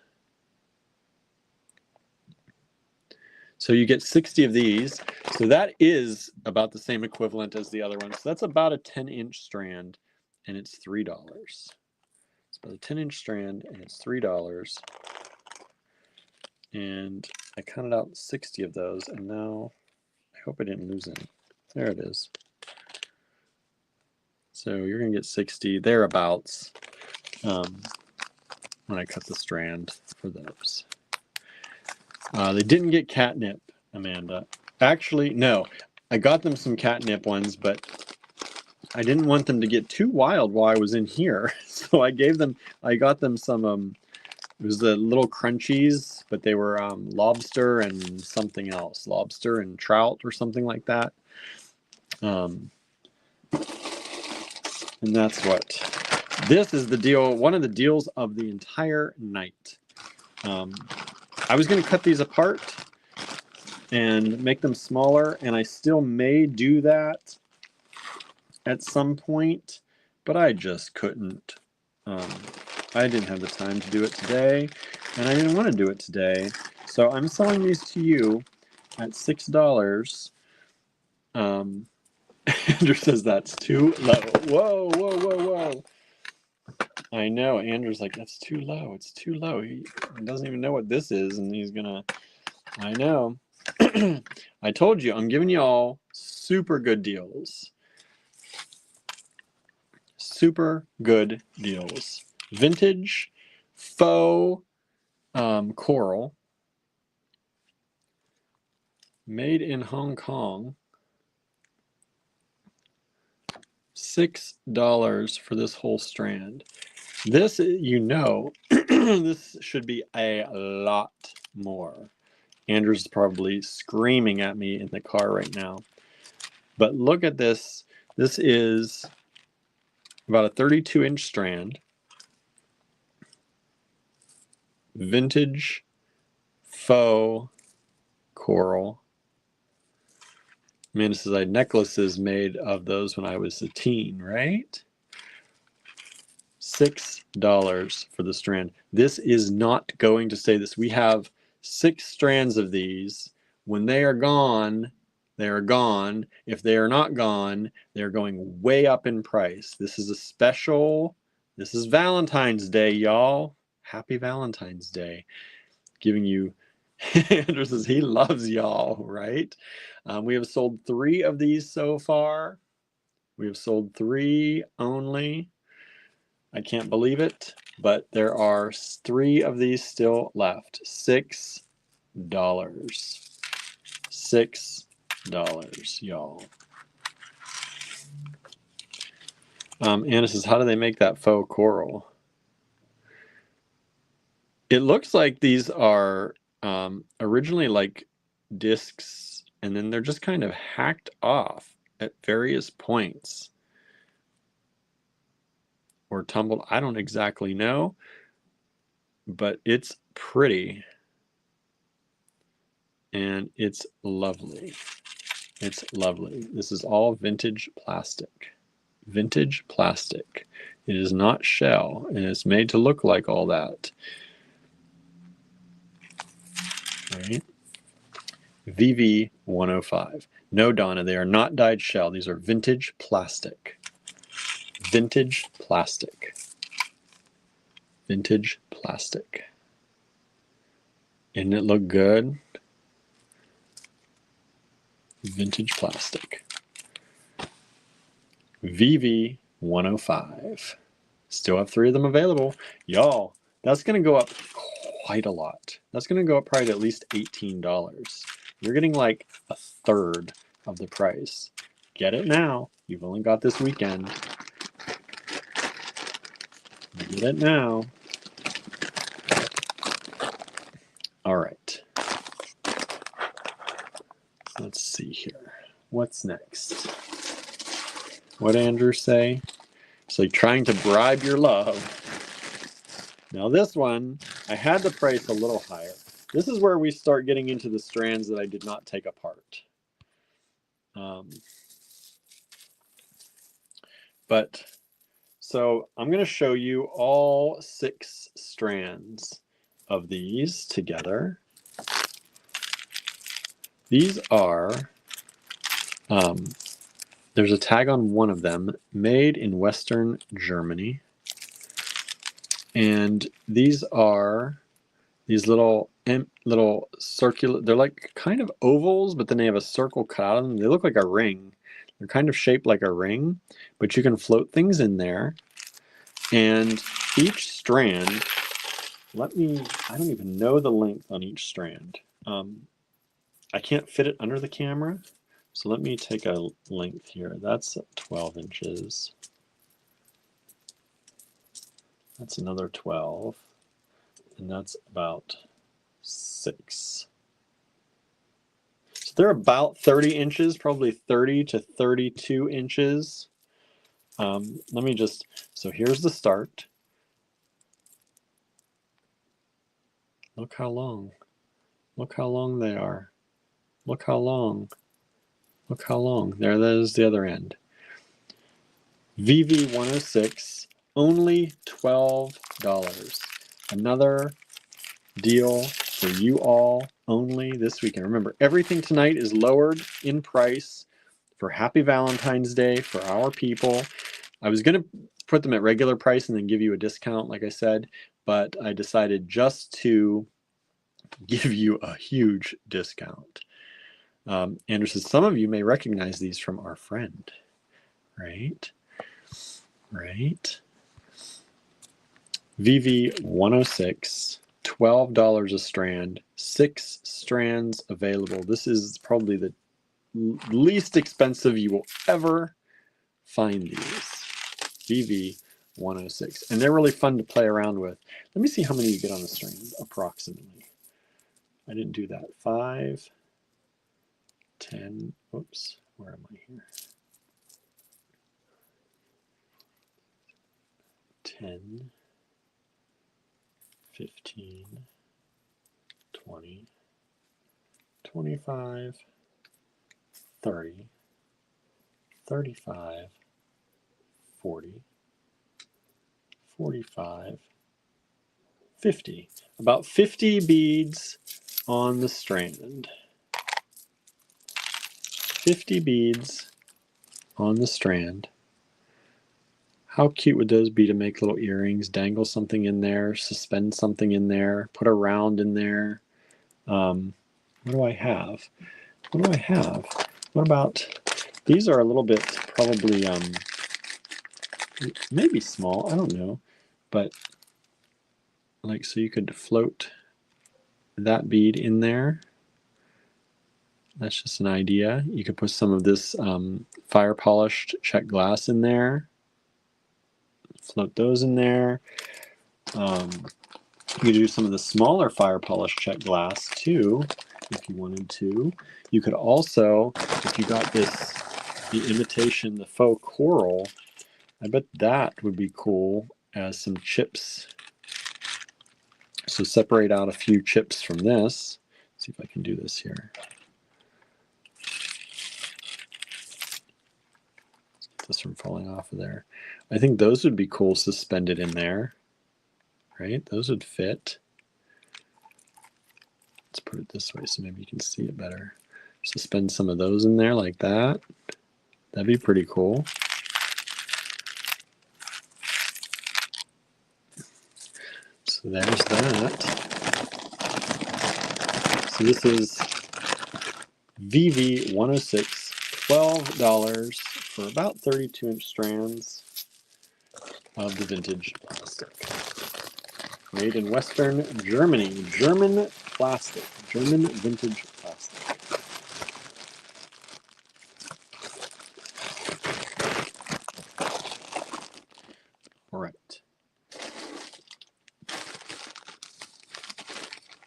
So you get 60 of these. So that is about the same equivalent as the other one. So that's about a 10-inch strand, and it's $3. It's about a 10-inch strand, and it's $3. And I counted out 60 of those, and now I hope I didn't lose any. There it is. So you're going to get 60 thereabouts when I cut the strand for those. They didn't get catnip, Amanda. Actually, no. I got them some catnip ones, but I didn't want them to get too wild while I was in here. So I got them some, it was the little crunchies, but they were lobster and something else. Lobster and trout or something like that. And that's what, this is the deal, one of the deals of the entire night. I was going to cut these apart and make them smaller, and I still may do that at some point, but I just couldn't. I didn't have the time to do it today, and I didn't want to do it today. So I'm selling these to you at $6. Andrew says that's too low. Whoa, whoa, whoa, whoa. I know. Andrew's like, that's too low. It's too low. He doesn't even know what this is, and he's gonna. I know. I told you, I'm giving you all super good deals. Super good deals. Vintage, faux coral, made in Hong Kong. $6 for this whole strand. This, you know, this should be a lot more. Andrew's probably screaming at me in the car right now. But look at this. This is about a 32-inch strand. Vintage faux coral. Amanda says I had necklaces made of those when I was a teen, right? $6 for the strand. This is not going to stay this. We have 6 strands of these. When they are gone, they are gone. If they are not gone, they're going way up in price. This is a special. This is Valentine's Day, y'all. Happy Valentine's Day. Giving you, Andrew says he loves y'all, right? We have sold 3 of these so far. We have sold 3 only. I can't believe it, but there are 3 of these still left. $6. $6, y'all. Anna says, how do they make that faux coral? It looks like these are originally like discs, and then they're just kind of hacked off at various points. Or tumbled. I don't exactly know, but it's pretty. And it's lovely. It's lovely. This is all vintage plastic. Vintage plastic. It is not shell, and it's made to look like all that. Right? VV105. No, Donna, they are not dyed shell. These are vintage plastic. Vintage plastic. Vintage plastic. Didn't it look good? Vintage plastic. VV105. Still have 3 of them available. Y'all, that's going to go up quite a lot. That's going to go up probably to at least $18. You're getting like a third of the price. Get it now. You've only got this weekend. Get it now. All right. Let's see here. What's next? What did Andrew say? It's like trying to bribe your love. Now this one, I had the price a little higher. This is where we start getting into the strands that I did not take apart. So I'm going to show you all 6 strands of these together. These are, there's a tag on one of them, made in Western Germany. And these are these little circular, they're like kind of ovals, but then they have a circle cut out of them. They look like a ring. They're kind of shaped like a ring, but you can float things in there. And each strand, I don't even know the length on each strand. I can't fit it under the camera, so let me take a length here. That's 12 inches. That's another 12, and that's about 6. So they're about 30 inches, probably 30 to 32 inches. So here's the start. Look how long. Look how long they are. Look how long. Look how long. There's the other end. VV106, only $12. Another deal for you all only this weekend. Remember, everything tonight is lowered in price for Happy Valentine's Day for our people. I was going to put them at regular price and then give you a discount, like I said, but I decided just to give you a huge discount. Andrew says, some of you may recognize these from our friend, right? Right. VV106, $12 a strand, 6 strands available. This is probably the least expensive you will ever find these. VV106. And they're really fun to play around with. Let me see how many you get on a string, approximately. I didn't do that. 5, 10, oops, where am I here? 10, 15, 20, 25, 30, 35, 40, 45, 50. About 50 beads on the strand. 50 beads on the strand. How cute would those be to make little earrings, dangle something in there, suspend something in there, put a round in there? What do I have? What do I have? What about, these are a little bit probably, maybe small, I don't know. But like, so you could float that bead in there. That's just an idea. You could put some of this fire polished check glass in there. Float those in there. You could do some of the smaller fire polished check glass too, if you wanted to. You could also, if you got this, the imitation, the faux coral, I bet that would be cool as some chips. So separate out a few chips from this. Let's see if I can do this here. This from falling off of there. I think those would be cool suspended in there, right? Those would fit. Let's put it this way so maybe you can see it better. Suspend some of those in there like that. That'd be pretty cool. So there's that. So this is VV106, $12 for about 32-inch strands of the vintage plastic. Made in Western Germany. German plastic. German vintage plastic. All right.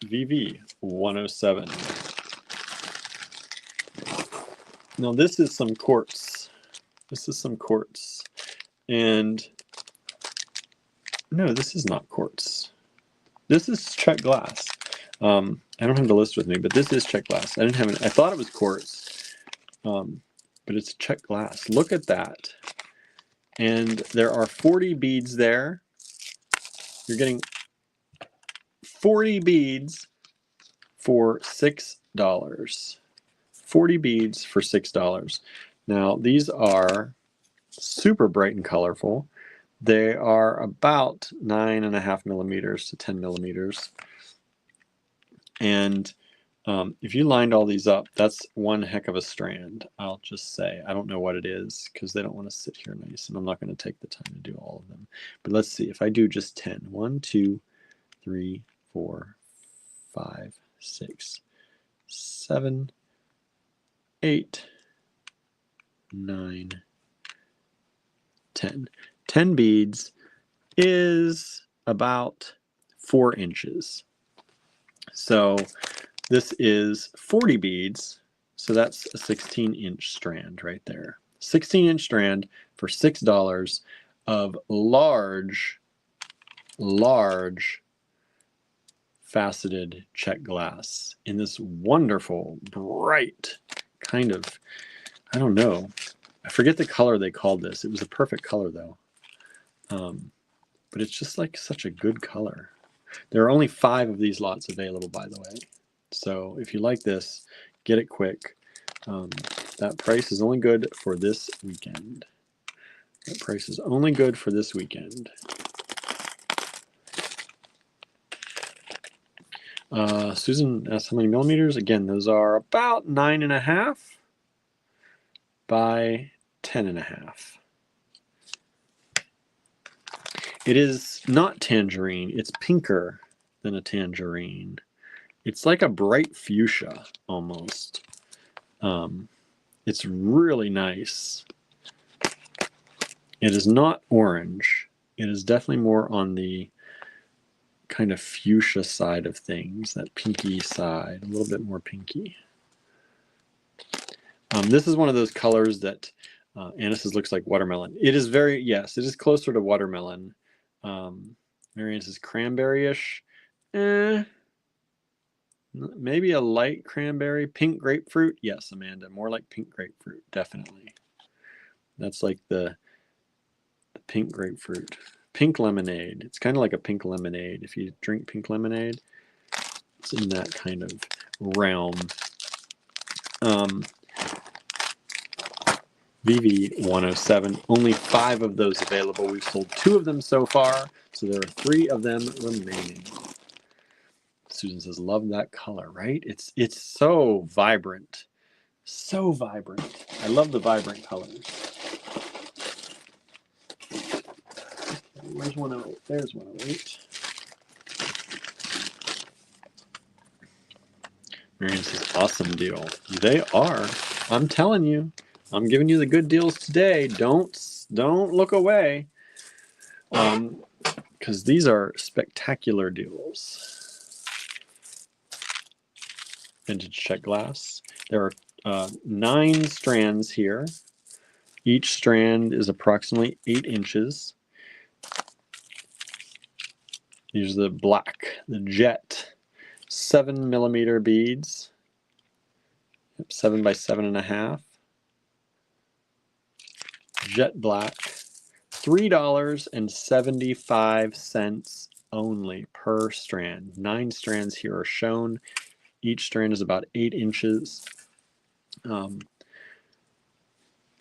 VV107. Now this is some quartz. This is some quartz. And No, this is not quartz. This is check glass. I don't have the list with me, but this is check glass. I didn't have it. I thought it was quartz, but it's check glass. Look at that. And there are 40 beads there. You're getting 40 beads for $6. 40 beads for $6. Now, these are super bright and colorful. They are about 9.5 millimeters to 10 millimeters. And if you lined all these up, that's one heck of a strand, I'll just say. I don't know what it is because they don't want to sit here nice, and I'm not going to take the time to do all of them. But let's see. If I do just 10. 1, 2, 3, 4, 5, 6, 7, 8, 9, 10. 10 beads is about 4 inches. So this is 40 beads, so that's a 16-inch strand right there. 16-inch strand for $6 of large faceted check glass in this wonderful, bright kind of, I don't know, I forget the color they called this. It was a perfect color though. But it's just like such a good color. There are only 5 of these lots available, by the way. So if you like this, get it quick. That price is only good for this weekend. That price is only good for this weekend. Susan asked how many millimeters. Again, those are about 9.5 by 10.5. It is not tangerine. It's pinker than a tangerine. It's like a bright fuchsia almost. It's really nice. It is not orange. It is definitely more on the kind of fuchsia side of things, that pinky side, a little bit more pinky. This is one of those colors that Anna says looks like watermelon. It is very, yes, it is closer to watermelon. Marianne says cranberry-ish. Maybe a light cranberry. Pink grapefruit. Yes, Amanda, more like pink grapefruit, definitely. That's like the pink grapefruit. Pink lemonade. It's kind of like a pink lemonade. If you drink pink lemonade, it's in that kind of realm. VV107, only 5 of those available. We've sold 2 of them so far, so there are 3 of them remaining. Susan says, love that color, right? It's so vibrant. So vibrant. I love the vibrant colors. Where's 108? There's 108. Marion says, awesome deal. They are. I'm telling you. I'm giving you the good deals today. Don't look away. Because these are spectacular deals. Vintage check glass. There are 9 strands here. Each strand is approximately 8 inches. These are the black, the jet, 7 millimeter beads. 7 by 7.5. Jet black. $3.75 only per strand. 9 strands here are shown. Each strand is about 8 inches.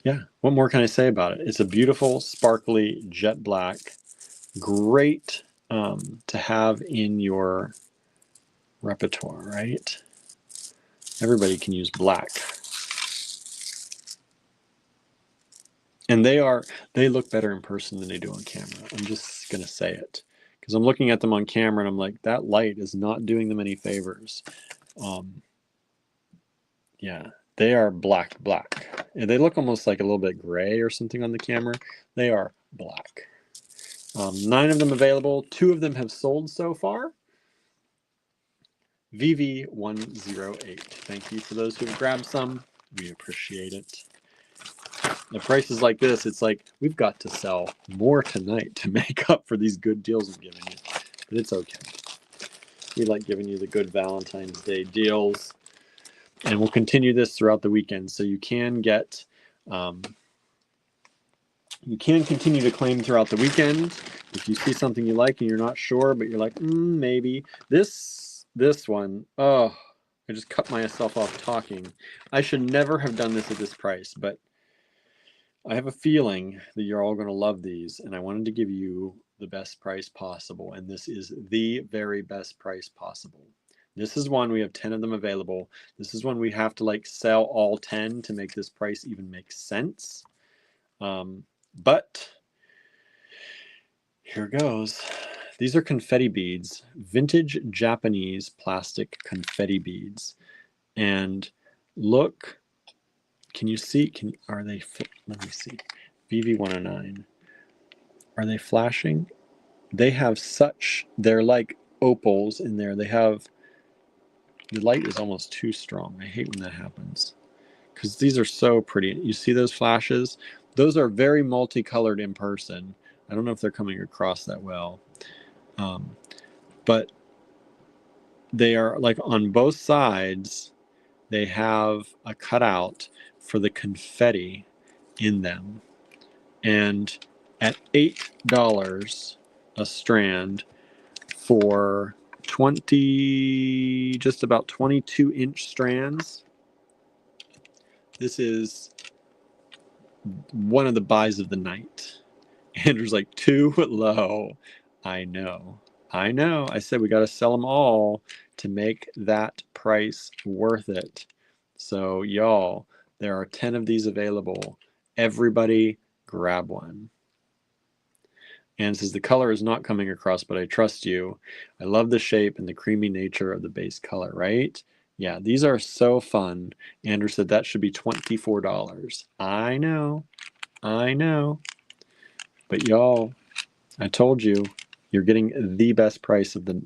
Yeah, what more can I say about it? It's a beautiful, sparkly jet black. Great to have in your repertoire, right? Everybody can use black. And they look better in person than they do on camera. I'm just going to say it. Because I'm looking at them on camera and I'm like, that light is not doing them any favors. Yeah, they are black. They look almost like a little bit gray or something on the camera. They are black. 9 of them available. 2 of them have sold so far. VV108. Thank you for those who have grabbed some. We appreciate it. At prices like this, it's like we've got to sell more tonight to make up for these good deals I'm giving you. But it's okay. We like giving you the good Valentine's Day deals. And we'll continue this throughout the weekend. So you can get, you can continue to claim throughout the weekend. If you see something you like and you're not sure, but you're like, maybe. This one, oh, I just cut myself off talking. I should never have done this at this price, but I have a feeling that you're all going to love these, and I wanted to give you the best price possible, and this is the very best price possible. This is one, we have 10 of them available. This is one we have to like sell all 10 to make this price even make sense. But here goes. These are confetti beads, vintage Japanese plastic confetti beads. And look, can you see, are they, let me see, VV109. Are they flashing? They have such, they're like opals in there. They have, the light is almost too strong. I hate when that happens because these are so pretty. You see those flashes? Those are very multicolored in person. I don't know if they're coming across that well. But they are like on both sides, they have a cutout for the confetti in them. And at $8 a strand for 20, just about 22-inch strands, this is one of the buys of the night. Andrew's like, too low. I know. I said we got to sell them all to make that price worth it. So y'all, there are 10 of these available. Everybody grab one. And says the color is not coming across, but I trust you. I love the shape and the creamy nature of the base color, right? Yeah, these are so fun. Andrew said that should be $24. I know. But y'all, I told you, you're getting the best price of the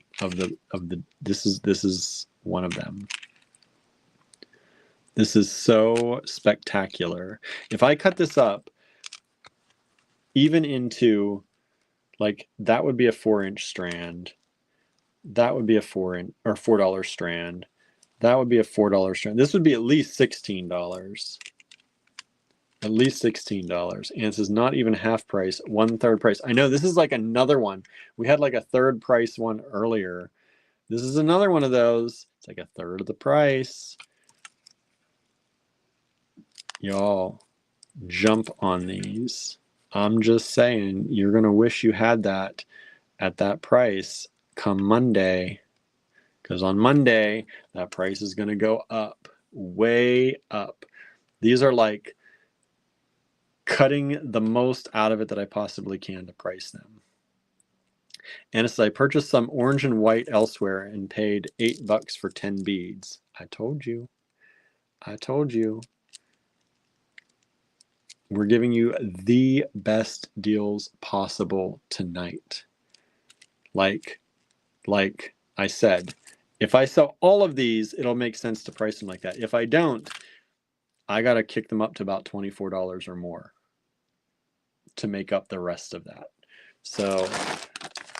this is one of them. This is so spectacular. If I cut this up even into, like, that would be a 4-inch strand. That would be a $4 strand. That would be a $4 strand. This would be at least $16. At least $16. And this is not even half price, 1/3 price. I know this is like another one. We had like a third price one earlier. This is another one of those. It's like a third of the price. Y'all, jump on these. I'm just saying, you're going to wish you had that at that price come Monday. Because on Monday, that price is going to go up, way up. These are like cutting the most out of it that I possibly can to price them. And as I purchased some orange and white elsewhere and paid $8 for 10 beads. I told you. We're giving you the best deals possible tonight. Like I said, if I sell all of these, it'll make sense to price them like that. If I don't, I got to kick them up to about $24 or more to make up the rest of that. So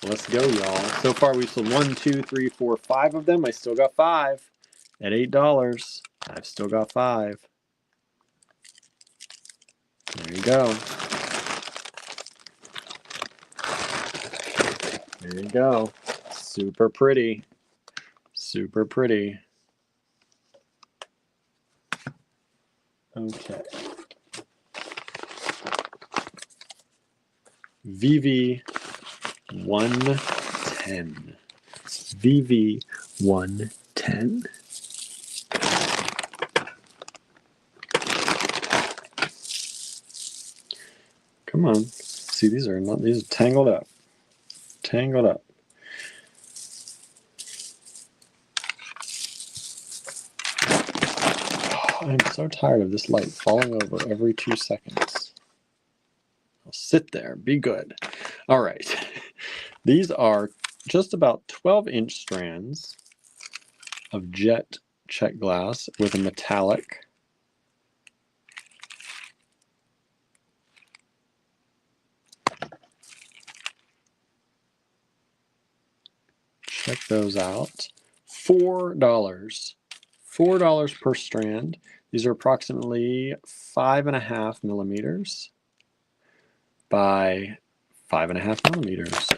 let's go, y'all. So far we've sold 1, 2, 3, 4, 5 of them. I still got 5 at $8. I've still got 5. There you go. There you go. Super pretty. Super pretty. Okay. VV110. VV110. Come on. See, these are tangled up. Tangled up. I'm so tired of this light falling over every 2 seconds. I'll sit there. Be good. All right. These are just about 12-inch strands of jet check glass with a metallic Check those out. $4. $4 per strand. These are approximately 5.5 millimeters by 5.5 millimeters.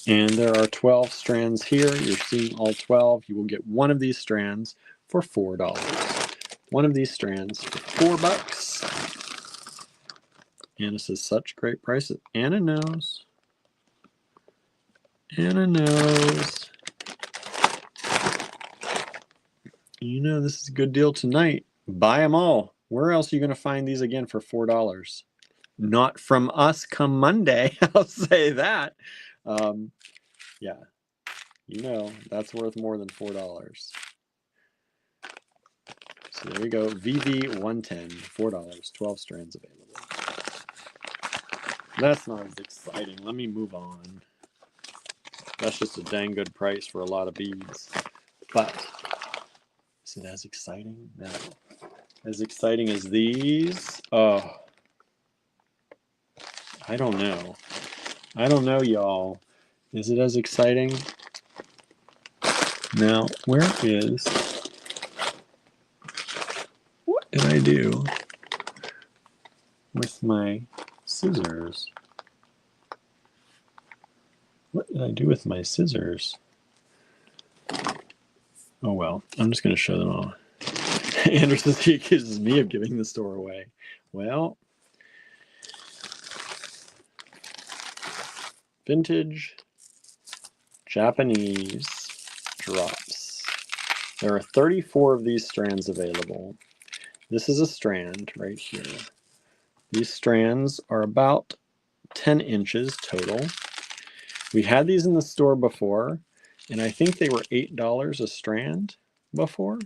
And there are 12 strands here. You're seeing all 12. You will get one of these strands for $4. One of these strands for $4. Anna says such great prices. Anna knows. Anna knows. You know this is a good deal tonight. Buy them all. Where else are you going to find these again for $4? Not from us come Monday. I'll say that. Yeah, you know that's worth more than $4. So there you go. VV110, $4, 12 strands available. That's not as exciting. Let me move on. That's just a dang good price for a lot of beads. But is it as exciting? No. As exciting as these? Oh, I don't know. I don't know, y'all. Is it as exciting? Now, where is... What did I do with my scissors? What did I do with my scissors? Oh well, I'm just going to show them all. Anderson, he accuses me of giving the store away. Well, vintage Japanese drops. There are 34 of these strands available. This is a strand right here. These strands are about 10 inches total. We had these in the store before, and I think they were $8 a strand before.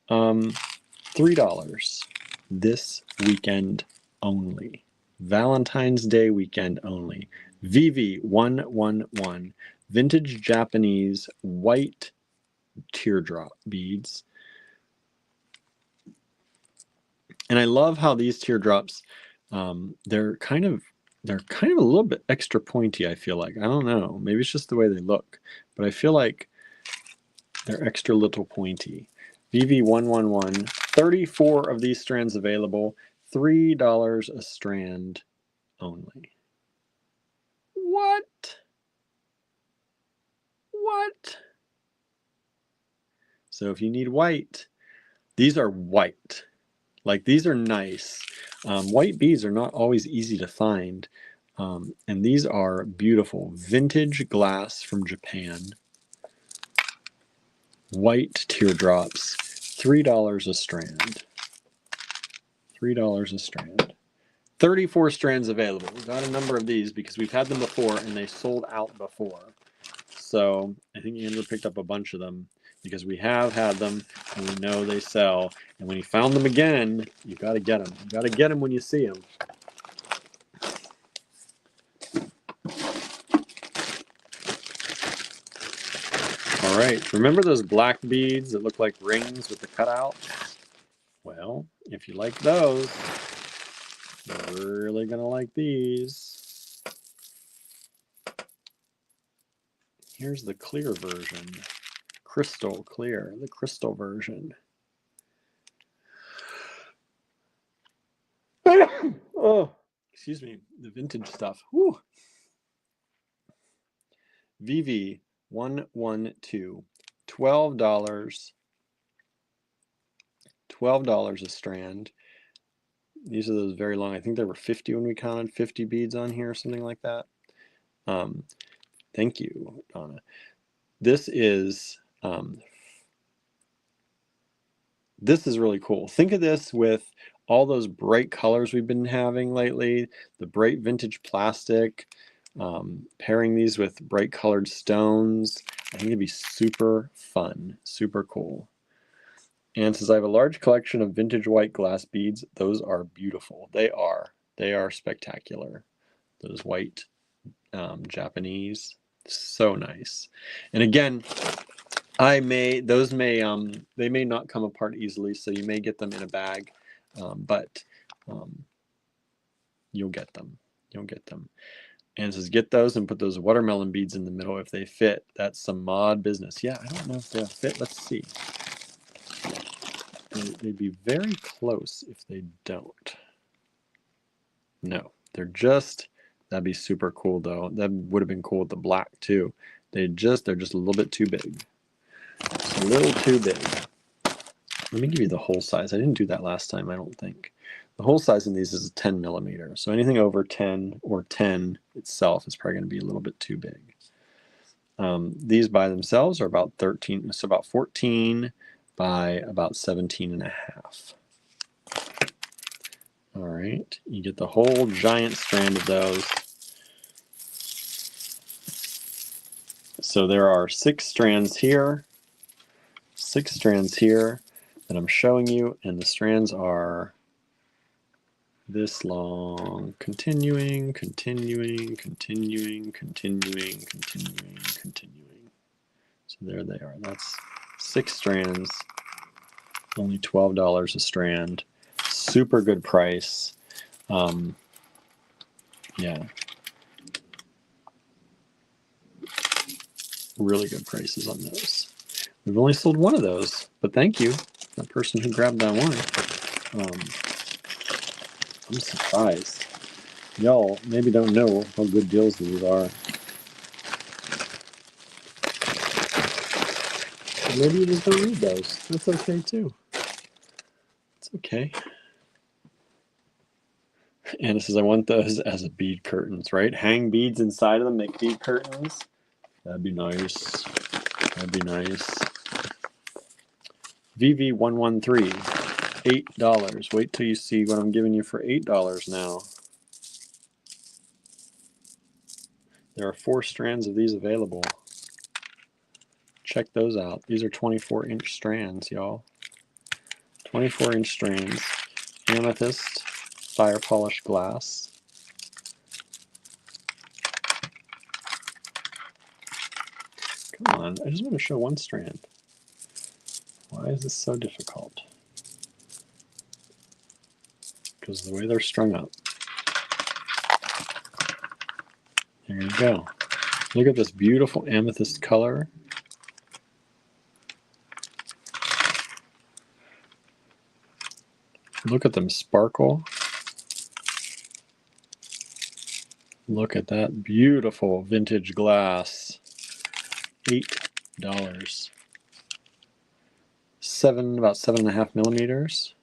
$3 this weekend only. Valentine's Day weekend only. VV111 vintage Japanese white teardrop beads. And I love how these teardrops, they're kind of a little bit extra pointy, I feel like. I don't know. Maybe it's just the way they look. But I feel like they're extra little pointy. VV111, 34 of these strands available, $3 a strand only. What? What? So if you need white, these are white. Like, these are nice. White beads are not always easy to find. And these are beautiful. Vintage glass from Japan. White teardrops. $3 a strand. $3 a strand. 34 strands available. We've got a number of these because we've had them before and they sold out before. So I think Andrew picked up a bunch of them because we have had them and we know they sell. And when you found them again, you got to get them. You got to get them when you see them. All right, remember those black beads that look like rings with the cutouts? Well, if you like those, you're really gonna like these. Here's the clear version. Crystal clear, the crystal version. Oh, excuse me, the vintage stuff. Whew. VV112, $12. $12 a strand. These are those very long. I think there were 50 when we counted 50 beads on here, something like that. Thank you, Donna. This is really cool. Think of this with all those bright colors we've been having lately, the bright vintage plastic, pairing these with bright colored stones. I think it'd be super fun, super cool. And says, I have a large collection of vintage white glass beads. Those are beautiful. They are spectacular. Those white Japanese, so nice. And again, they may not come apart easily, so you may get them in a bag. but you'll get them. You'll get them. And it says, get those and put those watermelon beads in the middle if they fit. That's some mod business. Yeah, I don't know if they'll fit. Let's see. They'd be very close if they don't. No, they're just, that'd be super cool though. That would have been cool with the black too. They're just a little bit too big. Just a little too big. Let me give you the whole size. I didn't do that last time, I don't think. The whole size in these is 10 millimeter. So anything over 10 or 10 itself is probably going to be a little bit too big. These by themselves are about 13, so about 14 by about 17 and a half. All right, you get the whole giant strand of those. So there are 6 strands here, 6 strands here that I'm showing you, and the strands are this long, continuing, continuing, continuing, continuing, continuing, continuing. So there they are. That's 6 strands, only $12 a strand. Super good price. Yeah. Really good prices on those. We've only sold one of those, but thank you, that person who grabbed that one. I'm surprised. Y'all maybe don't know how good deals these are. Maybe you just don't need those. That's okay too. It's okay. And it says, I want those as a bead curtains, right? Hang beads inside of them, make bead curtains. That'd be nice. That'd be nice. VV113, $8. Wait till you see what I'm giving you for $8 now. There are 4 strands of these available. Check those out. These are 24-inch strands, y'all. 24-inch strands. Amethyst, fire polished glass. Come on, I just want to show one strand. Why is this so difficult? Because of the way they're strung up. There you go. Look at this beautiful amethyst color. Look at them sparkle. Look at that beautiful vintage glass. $8. About 7.5 millimeters.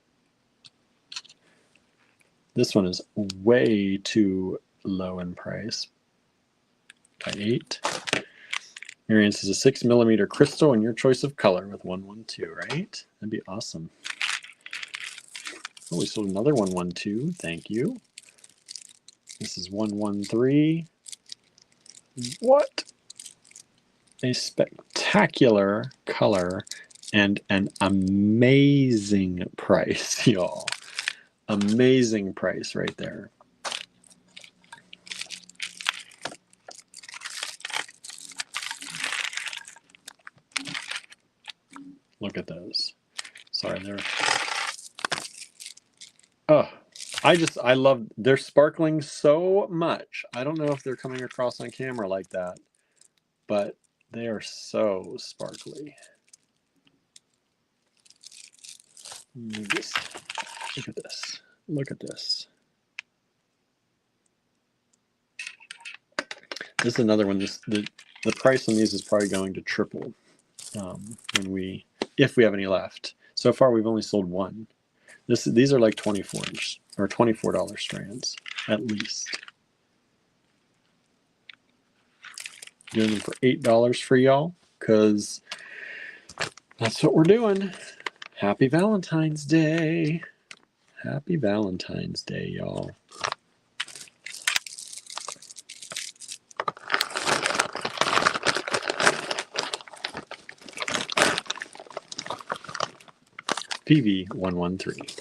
This one is way too low in price. By 8. Variance is a 6 millimeter crystal in your choice of color with 112, right? That'd be awesome. Oh, we sold another 112. Thank you. This is 113. What? A spectacular color and an amazing price, y'all. Amazing price right there. Look at those. Sorry, they're... Oh, I love, they're sparkling so much. I don't know if they're coming across on camera like that, but they are so sparkly. Just look at this. Look at this. This is another one. The price on these is probably going to triple if we have any left. So far, we've only sold one. These are like 24-inch or $24 strands at least. Doing them for $8 for y'all because that's what we're doing. Happy Valentine's Day. Happy Valentine's Day, y'all. PV113.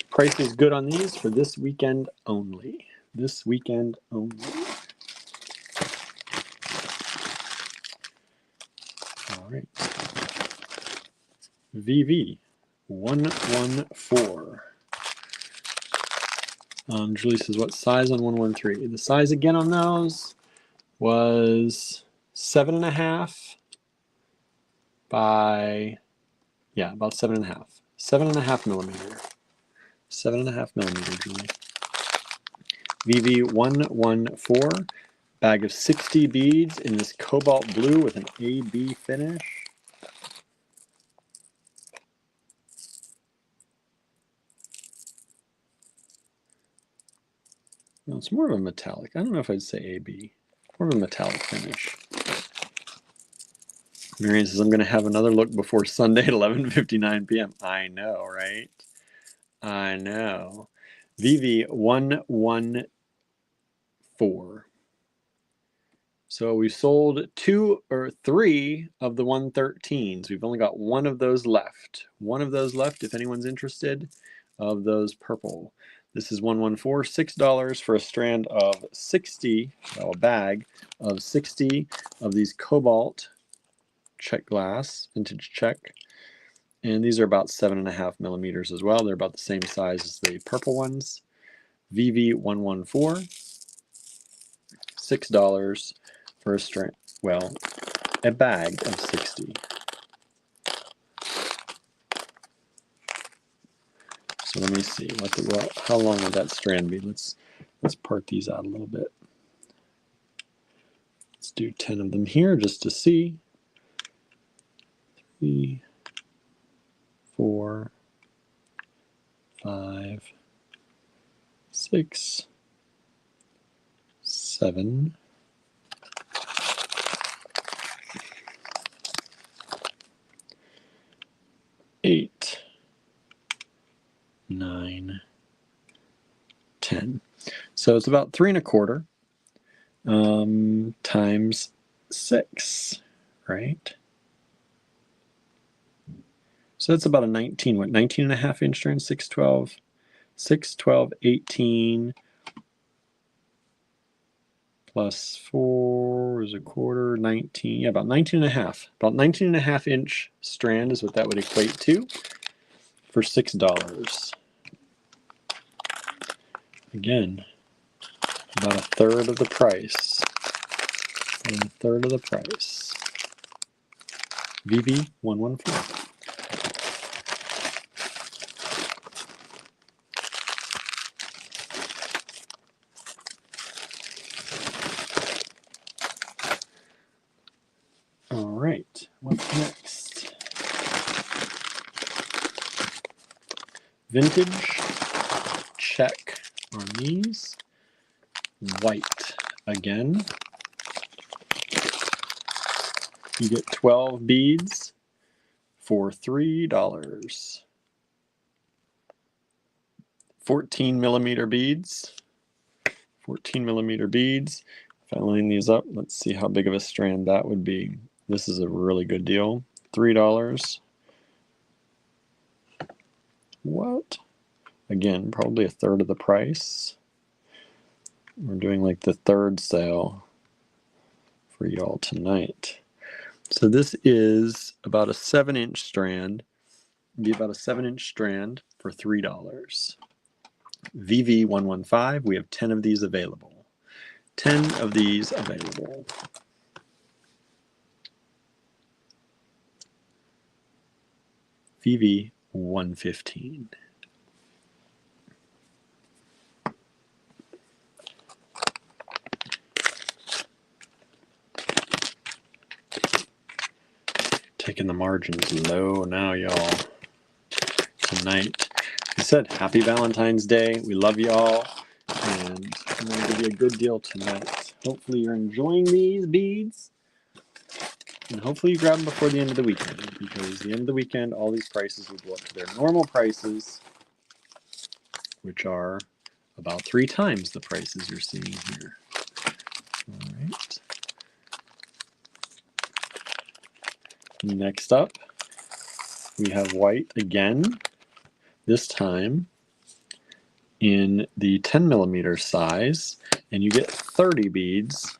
Price is good on these for this weekend only. This weekend only. All right. VV 114. Julie says, what size on 113? The size again on those was 7.5 by, yeah, about 7.5. 7.5 millimeter. 7.5 millimeter, Julie. VV114, bag of 60 beads in this cobalt blue with an AB finish. No, it's more of a metallic. I don't know if I'd say AB. More of a metallic finish. Marianne says, I'm going to have another look before Sunday at 11:59 p.m. I know, right? I know. VV114. So we sold 2 or 3 of the 113s. We've only got one of those left. One of those left, if anyone's interested, of those purple. This is 114, $6 for a strand of 60, well, a bag of 60 of these cobalt check glass, vintage check. And these are about 7.5 millimeters as well. They're about the same size as the purple ones. VV114, $6 for a strand, well, a bag of 60. So let me see, how long would that strand be? Let's part these out a little bit. Let's do 10 of them here just to see. 3, 4, 5, 6, 7, 8, 9, 10. So it's about 3 1/4 times 6, right? So that's about a 19 and a half inch strand, 612, 18 plus 4 is 1/4, 19, yeah, about 19 and a half. About 19 and a half inch strand is what that would equate to for $6. Again, about a third of the price. A third of the price. VV114. All right, what's next? Vintage check on these. White again. You get 12 beads for $3. 14 millimeter beads. 14 millimeter beads. If I line these up, let's see how big of a strand that would be. This is a really good deal. $3. What? Again, probably a third of the price. We're doing like the third sale for y'all tonight. So this is about a 7-inch strand. It'd be about a 7-inch strand for $3. VV115, we have 10 of these available. 10 of these available. VV115. Taking the margins low now, y'all. Tonight. I said, happy Valentine's Day. We love y'all. And I'm going to give you a good deal tonight. Hopefully you're enjoying these beads. And hopefully you grab them before the end of the weekend. Because the end of the weekend, all these prices will go up to their normal prices, which are about 3 times the prices you're seeing here. All right. Next up, we have white again, this time in the 10 millimeter size, and you get 30 beads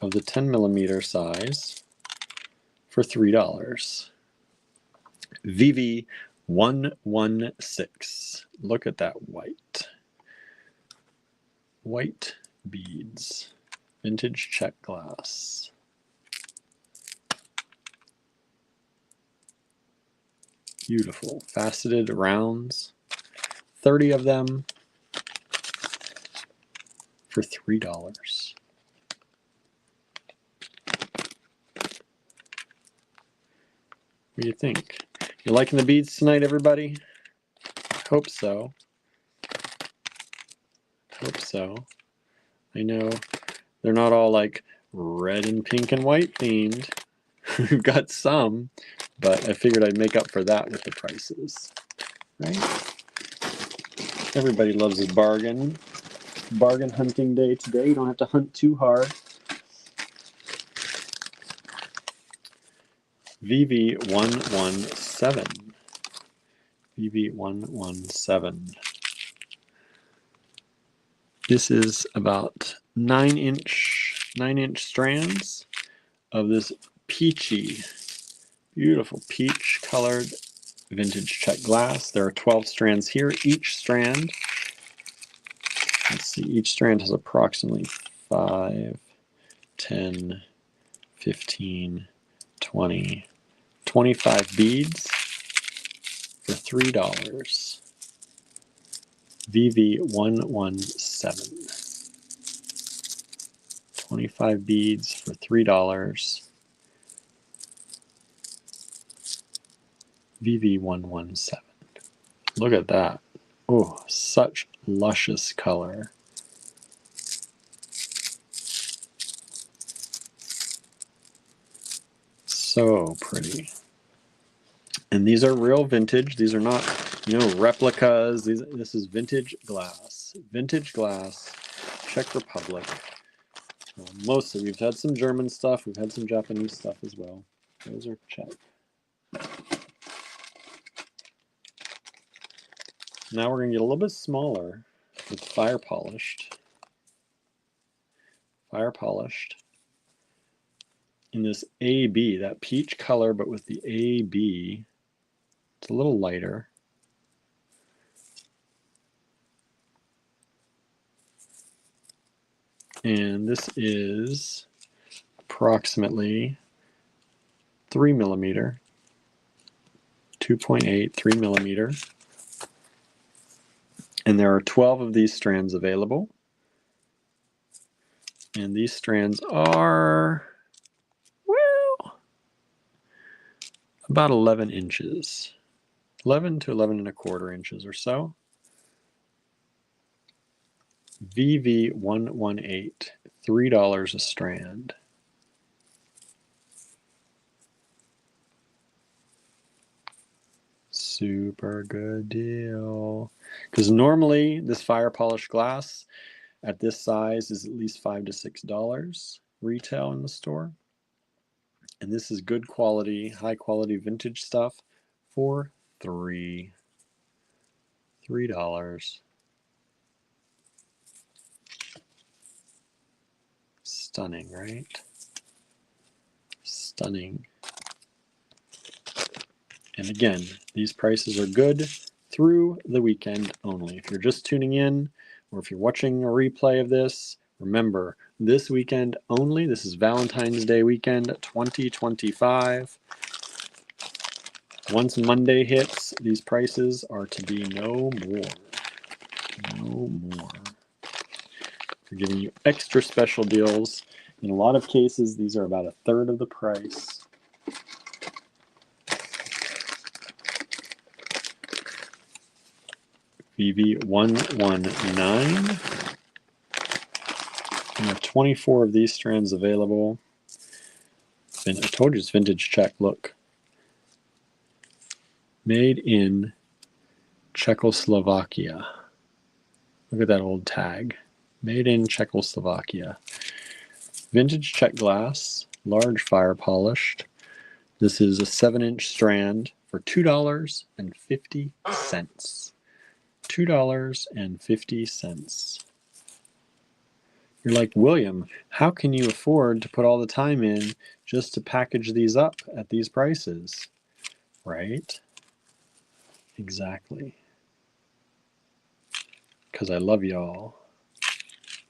of the 10 millimeter size for $3. 116. Look at that white. White beads. Vintage check glass. Beautiful. Faceted rounds. 30 of them for $3. What do you think? You liking the beads tonight, everybody? Hope so. Hope so. I know they're not all like red and pink and white themed. We've got some, but I figured I'd make up for that with the prices, right? Everybody loves a bargain. Bargain hunting day today. You don't have to hunt too hard. VV117. VV117. This is about 9-inch strands of this peachy, beautiful peach colored vintage check glass. There are 12 strands here. Each strand, let's see, each strand has approximately 5, 10, 15, 20, 25 beads for $3. VV117. 25 beads for $3. VV117. Look at that. Oh, such luscious color. So pretty. And these are real vintage. These are not, replicas. This is vintage glass. Vintage glass, Czech Republic. Mostly, we've had some German stuff. We've had some Japanese stuff as well. Those are Czech. Now we're going to get a little bit smaller with fire polished. Fire polished. In this AB, that peach color, but with the AB, it's a little lighter. And this is approximately 3 millimeter, 2.8, 3 millimeter. And there are 12 of these strands available. And these strands are, well, about 11 inches. 11 to 11.25 inches or so. VV118, $3 a strand. Super good deal. Because normally this fire polished glass at this size is at least $5 to $6 retail in the store. And this is good quality, high quality vintage stuff for $3. Stunning, right? Stunning. And again, these prices are good through the weekend only. If you're just tuning in, or if you're watching a replay of this, remember, this weekend only. This is Valentine's Day weekend 2025. Once Monday hits, these prices are to be no more. No more. We're giving you extra special deals. In a lot of cases, these are about 1/3 of the price. VV119. We have 24 of these strands available. And I told you it's vintage Czech. Look. Made in Czechoslovakia. Look at that old tag. Made in Czechoslovakia. Vintage Czech glass, large fire polished. This is a 7-inch strand for $2.50. $2.50. You're like, William, how can you afford to put all the time in just to package these up at these prices? Right? Exactly. Because I love y'all.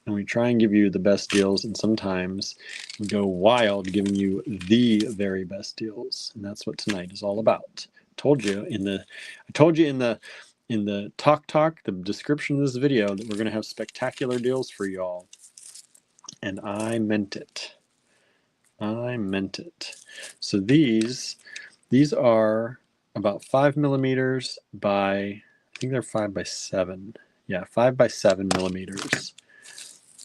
And we try and give you the best deals, and sometimes we go wild giving you the very best deals. And that's what tonight is all about. I told you in the talk, the description of this video, that we're going to have spectacular deals for y'all. And I meant it. I meant it. So these are about 5 millimeters by, I think they're 5 by 7. Yeah, 5 by 7 millimeters.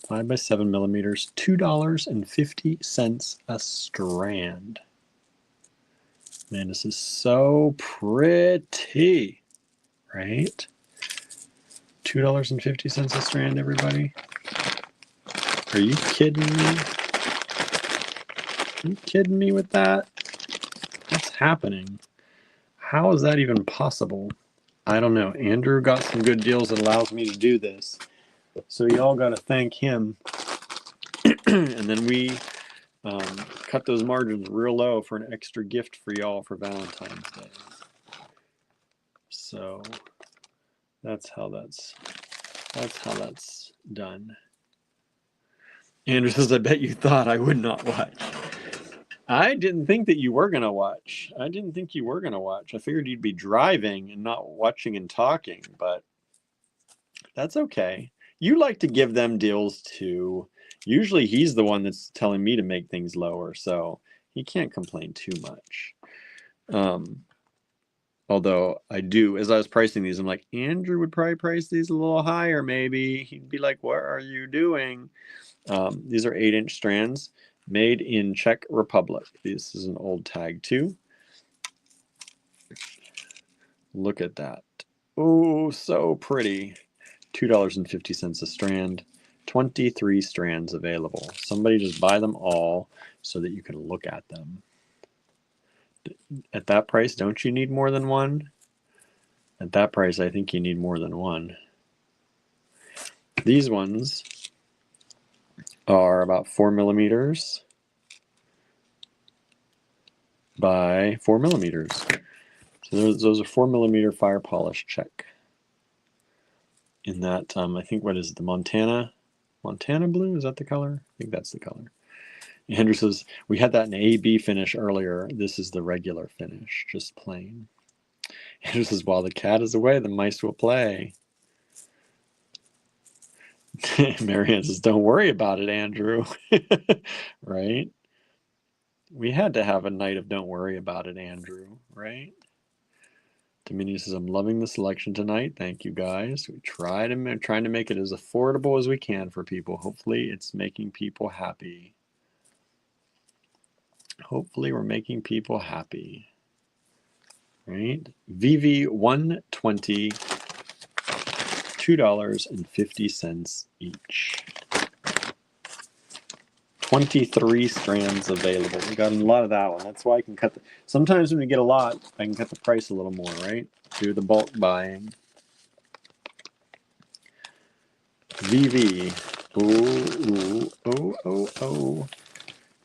5 by 7 millimeters, $2.50 a strand. Man, this is so pretty, right? $2.50 a strand, everybody. Are you kidding me? Are you kidding me with that? What's happening? How is that even possible? I don't know. Andrew got some good deals that allows me to do this. So y'all got to thank him. And then we cut those margins real low for an extra gift for y'all for Valentine's Day. So that's how that's done. Andrew says, I bet you thought I would not watch. I didn't think that you were going to watch. I figured you'd be driving and not watching and talking, but that's okay. You like to give them deals too. Usually he's the one that's telling me to make things lower, so he can't complain too much. Although I do, as I was pricing these, I'm like, Andrew would probably price these a little higher, maybe. He'd be like, what are you doing? These are 8-inch strands made in Czech Republic. This is an old tag too. Look at that. Oh, so pretty. $2.50 a strand. 23 strands available. Somebody just buy them all so that you can look at them. At that price, don't you need more than one? At that price, I think you need more than one. These ones are about 4 millimeters by 4 millimeters. So those are 4 millimeter fire polish Czech. In that, I think, what is it, the Montana blue? Is that the color? I think that's the color. Andrew says, we had that in AB finish earlier. This is the regular finish, just plain. Andrew says, while the cat is away, the mice will play. Marianne says, don't worry about it, Andrew. Right? We had to have a night of don't worry about it, Andrew, right? Dominion says, I'm loving the selection tonight. Thank you, guys. We trying to make it as affordable as we can for people. Hopefully it's making people happy. Hopefully we're making people happy. Right? VV 120, $2.50 each. 23 strands available. We got a lot of that one. That's why I can cut sometimes when we get a lot, I can cut the price a little more, right? Do the bulk buying. VV. Oh.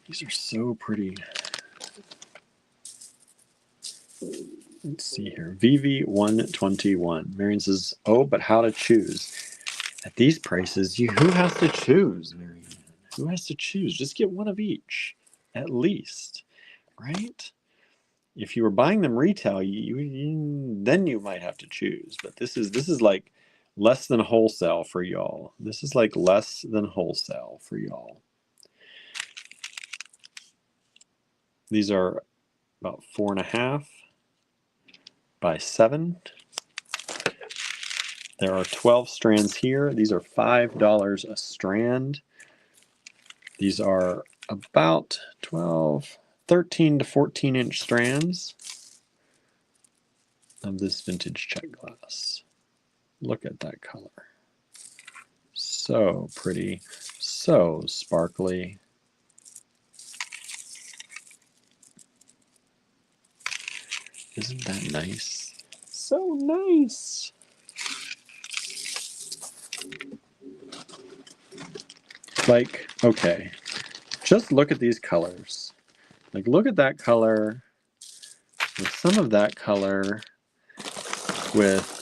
These are so pretty. Let's see here. VV 121. Marion says, oh, but how to choose? At these prices, who has to choose, Marion? Who has to choose? Just get one of each, at least, right? If you were buying them retail, then you might have to choose. But this is like less than wholesale for y'all. This is like less than wholesale for y'all. These are about 4.5 by 7. There are 12 strands here. These are $5 a strand. These are about 13 to 14-inch strands of this vintage Czech glass. Look at that color. So pretty, so sparkly. Isn't that nice? So nice. Like, okay, just look at these colors. Like, look at that color with some of that color. with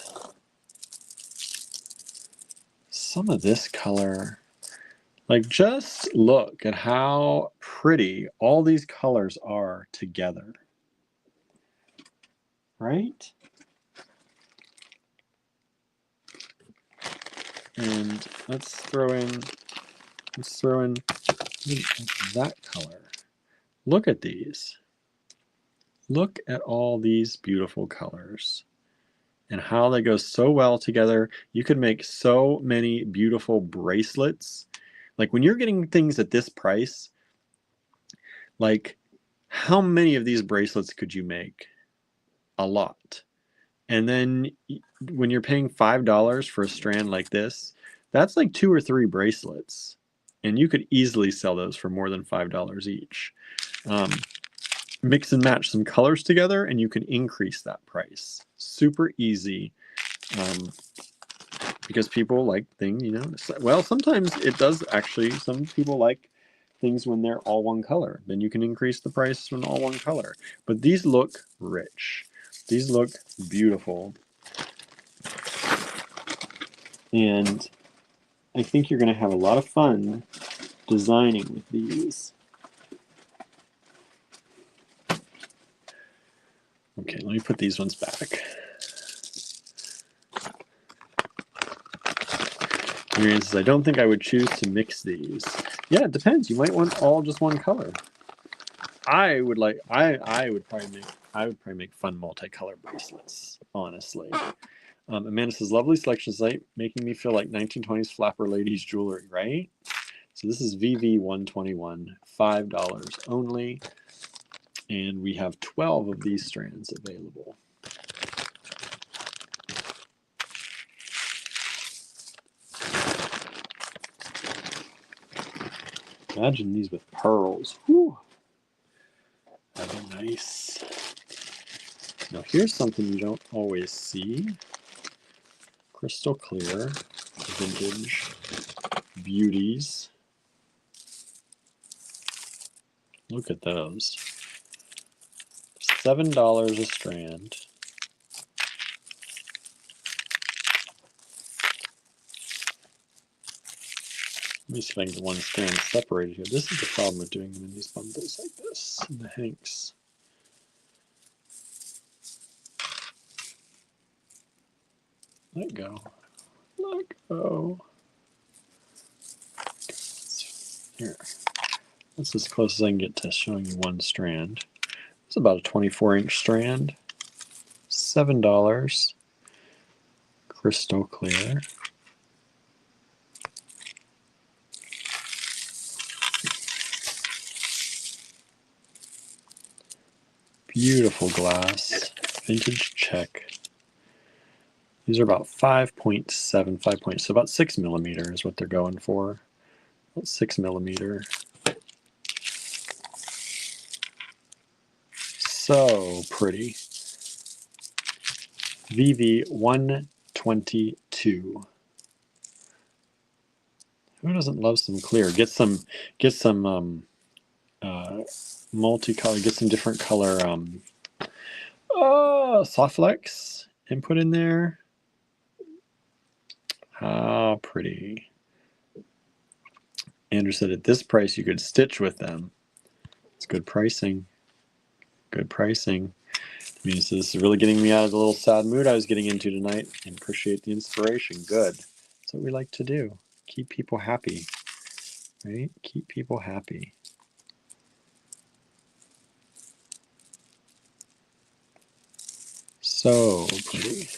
some of this color. Like, just look at how pretty all these colors are together, right? And let's throw in that color. Look at these. Look at all these beautiful colors and how they go so well together. You could make so many beautiful bracelets. Like, when you're getting things at this price, like, how many of these bracelets could you make? A lot. And then when you're paying $5 for a strand like this, that's like 2 or 3 bracelets. And you could easily sell those for more than $5 each. Mix and match some colors together and you can increase that price. Super easy. Because people like things, you know, well, sometimes it does actually. Some people like things when they're all one color. Then you can increase the price when all one color. But these look rich. These look beautiful. And I think you're going to have a lot of fun designing with these. Okay, let me put these ones back. Marianne says, I don't think I would choose to mix these. Yeah, it depends. You might want all just one color. I would probably make fun multicolor bracelets, honestly. Amanda says, lovely selection site, making me feel like 1920s flapper ladies jewelry, right? So this is VV121, $5 only. And we have 12 of these strands available. Imagine these with pearls. Whew. That'd be nice. Now here's something you don't always see. Crystal clear, vintage beauties. Look at those. $7 a strand. Let me see if I can get one strand separated here. This is the problem with doing them in these bundles like this, in the hanks. Let go. Let go. Here. That's as close as I can get to showing you one strand. It's about a 24-inch strand. $7. Crystal clear. Beautiful glass. Vintage check. These are about 5.7, 5 point, so about 6 millimeter is what they're going for. About 6 millimeter. So pretty. VV122. Who doesn't love some clear? Get some multicolor. Get some different color soft flex and put in there. How pretty. Andrew said at this price you could stitch with them. It's good pricing. Good pricing. I mean, so this is really getting me out of the little sad mood I was getting into tonight, and appreciate the inspiration. Good. That's what we like to do. Keep people happy. Right? Keep people happy. So pretty.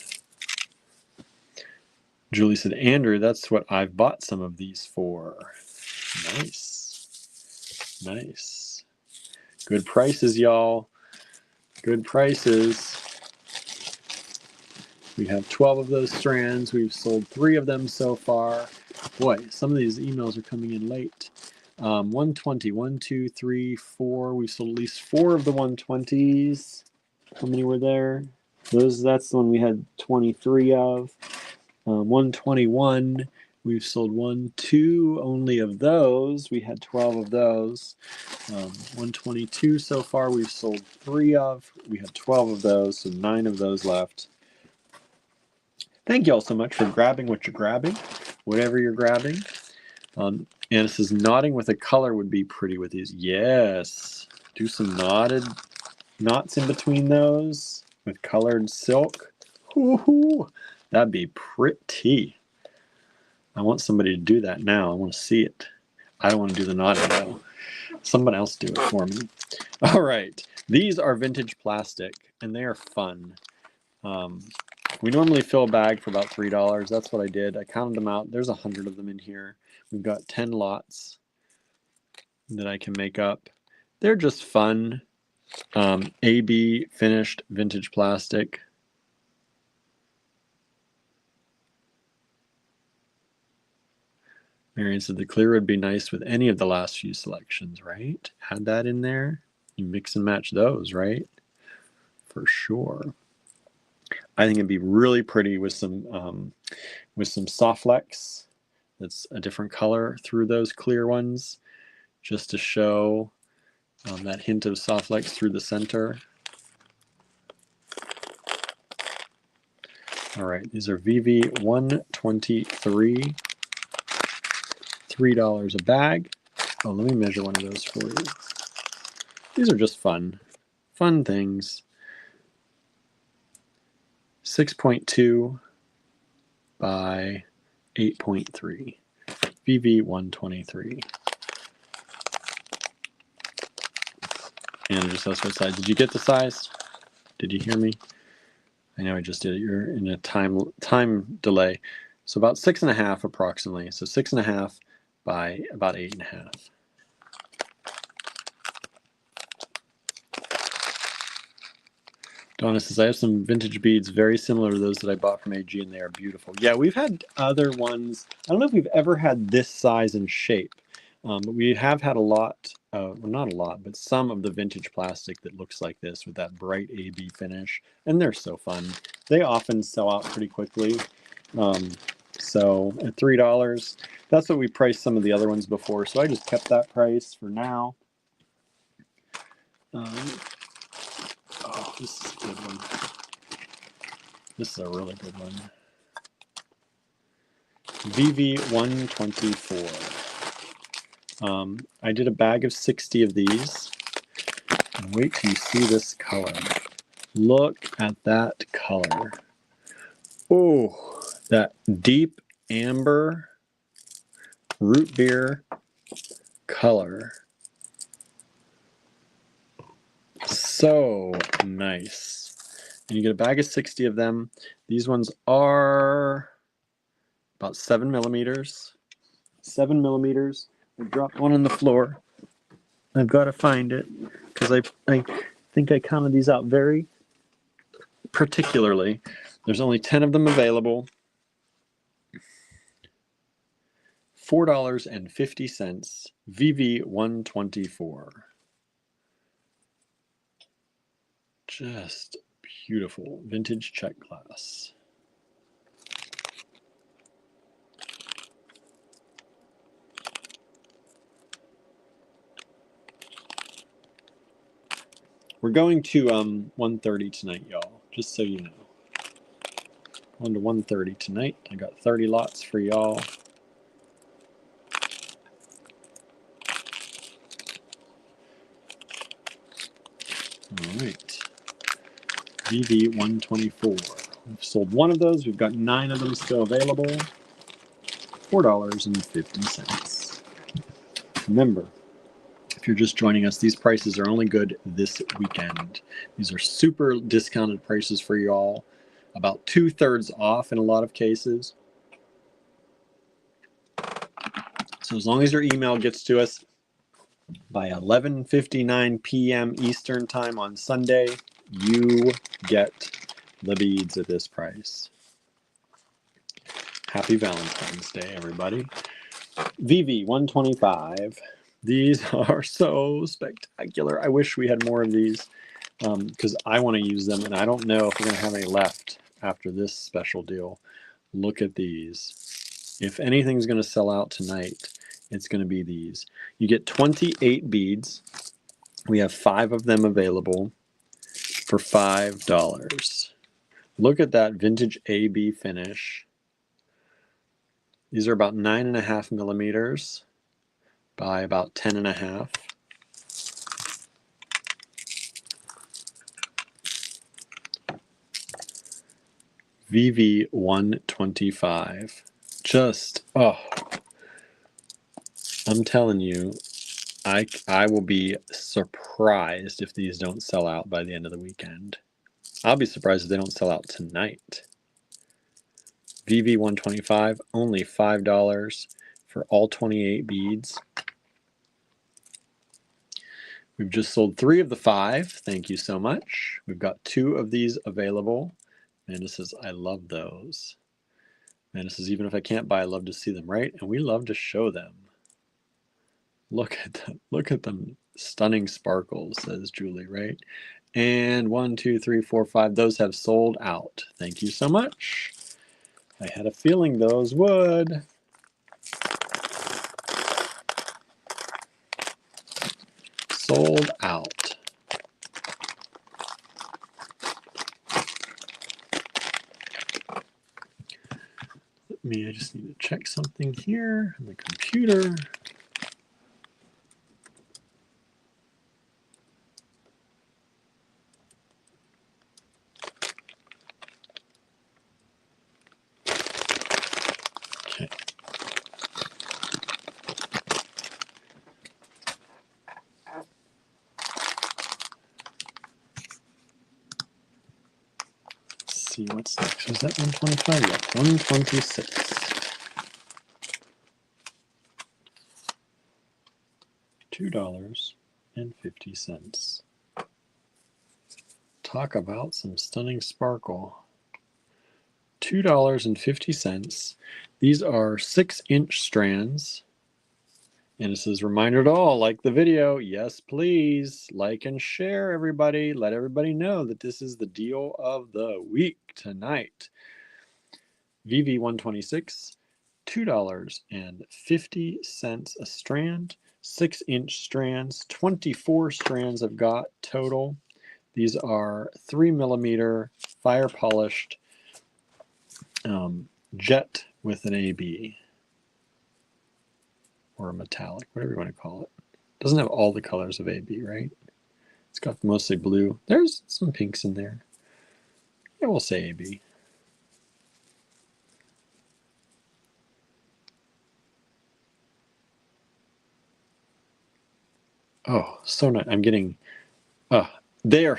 Julie said, Andrew, that's what I've bought some of these for. Nice. Nice. Good prices, y'all. Good prices. We have 12 of those strands. We've sold 3 of them so far. Boy, some of these emails are coming in late. 120, 1, 2, 3, 4. We sold at least 4 of the 120s. How many were there? That's the one we had 23 of. 121. We've sold 1, 2 only of those. We had 12 of those. 122 so far. We've sold 3 of. We had 12 of those, so 9 of those left. Thank you all so much for grabbing what you're grabbing, whatever you're grabbing. Annis is nodding with a color would be pretty with these. Yes. Do some knotted knots in between those with colored silk. Woohoo! That'd be pretty. I want somebody to do that now. I want to see it. I don't want to do the knotting though. Someone else do it for me. All right. These are vintage plastic and they are fun. We normally fill a bag for about $3. That's what I did. I counted them out. There's 100 of them in here. We've got 10 lots that I can make up. They're just fun. AB finished vintage plastic. Marion said the clear would be nice with any of the last few selections, right? Had that in there. You mix and match those, right? For sure. I think it'd be really pretty with some Softlex that's a different color through those clear ones, just to show that hint of Softlex through the center. All right, these are VV 123, $3 a bag. Oh, let me measure one of those for you. These are just fun things. 6.2 by 8.3, VV 123. And just asked what size. Did you get the size? Did you hear me? I know I just did it. You're in a time delay. So about 6.5 approximately. So 6.5 by about 8.5. Donna says, I have some vintage beads very similar to those that I bought from AG, and they are beautiful. Yeah, we've had other ones. I don't know if we've ever had this size and shape, but we have had a lot, well, not a lot, but some of the vintage plastic that looks like this with that bright AB finish, and they're so fun. They often sell out pretty quickly. So at $3, that's what we priced some of the other ones before, so I just kept that price for now. Oh, this is a good one. This is a really good one. VV 124. I did a bag of 60 of these. And wait till you see this color. Look at that color. Oh, that deep amber root beer color. So nice. And you get a bag of 60 of them. These ones are about 7 millimeters. 7 millimeters. I dropped one on the floor. I've got to find it because I think I counted these out very particularly. There's only 10 of them available. $4.50. VV 124. Just beautiful vintage check glass. We're going to 1:30 tonight, y'all, just so you know. On to 1:30 tonight. I got 30 lots for y'all. All right. VV 124. We've sold one of those. We've got 9 of them still available. $4.50. Remember, if you're just joining us, these prices are only good this weekend. These are super discounted prices for y'all. About 2/3 off in a lot of cases. So as long as your email gets to us by 11:59 p.m. Eastern time on Sunday, you get the beads at this price. Happy Valentine's Day, everybody. VV 125. These are so spectacular. I wish we had more of these because I want to use them, and I don't know if we're going to have any left after this special deal. Look at these. If anything's going to sell out tonight, it's going to be these. You get 28 beads. We have 5 of them available for $5. Look at that vintage AB finish. These are about 9.5 millimeters by about 10.5. VV125. Just, oh, I'm telling you, I will be surprised if these don't sell out by the end of the weekend. I'll be surprised if they don't sell out tonight. VV125, only $5 for all 28 beads. We've just sold 3 of the 5. Thank you so much. We've got 2 of these available. Amanda says, I love those. Amanda says, even if I can't buy, I love to see them, right? And we love to show them. Look at them. Look at them. Stunning sparkles, says Julie, right? And 1, 2, 3, 4, 5. Those have sold out. Thank you so much. I had a feeling those would. Sold out. I just need to check something here on the computer. Okay. Let's see what's next. Was that 125? Yeah, 126. $2.50. Talk about some stunning sparkle. $2.50. These are 6-inch strands. And it says, reminder to all, like the video. Yes, please. Like and share, everybody. Let everybody know that this is the deal of the week tonight. VV126, $2.50 a strand. 6-inch strands, 24 strands I've got total. These are 3 millimeter fire polished jet with an AB or a metallic, whatever you want to call it. Doesn't have all the colors of AB, right? It's got mostly blue. There's some pinks in there. Yeah, we'll say AB. Oh, so nice. I'm getting, there.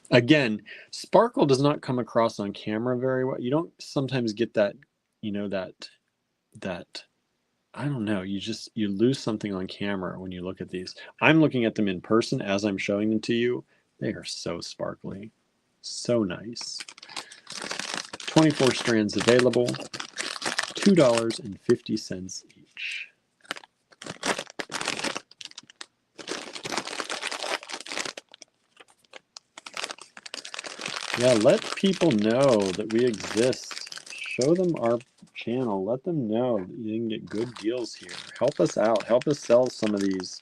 Again, sparkle does not come across on camera very well. You don't sometimes get that, that, I don't know, you lose something on camera when you look at these. I'm looking at them in person as I'm showing them to you. They are so sparkly. So nice. 24 strands available, $2.50 each. Yeah, let people know that we exist. Show them our channel. Let them know that you can get good deals here. Help us out. Help us sell some of these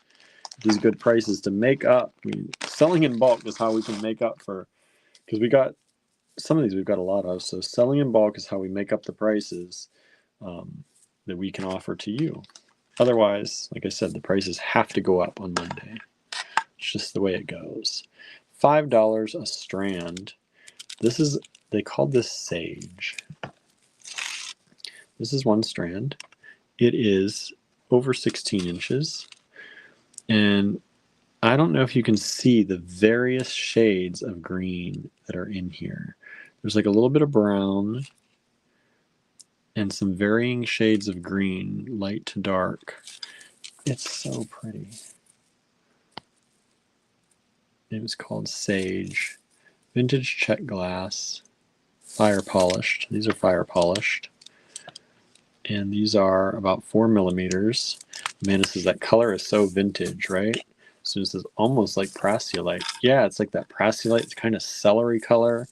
good prices to make up. I mean, selling in bulk is how we can make up for, because we got some of these we've got a lot of. So selling in bulk is how we make up the prices that we can offer to you. Otherwise, like I said, the prices have to go up on Monday. It's just the way it goes. $5 a strand. They called this sage. This is one strand. It is over 16 inches. And I don't know if you can see the various shades of green that are in here. There's like a little bit of brown and some varying shades of green, light to dark. It's so pretty. It was called Sage. Vintage check glass, fire polished. These are fire polished. And these are about 4 millimeters. Amanda says that color is so vintage, right? So this is almost like Prasiolite. Yeah, it's like that Prasiolite. It's kind of celery color.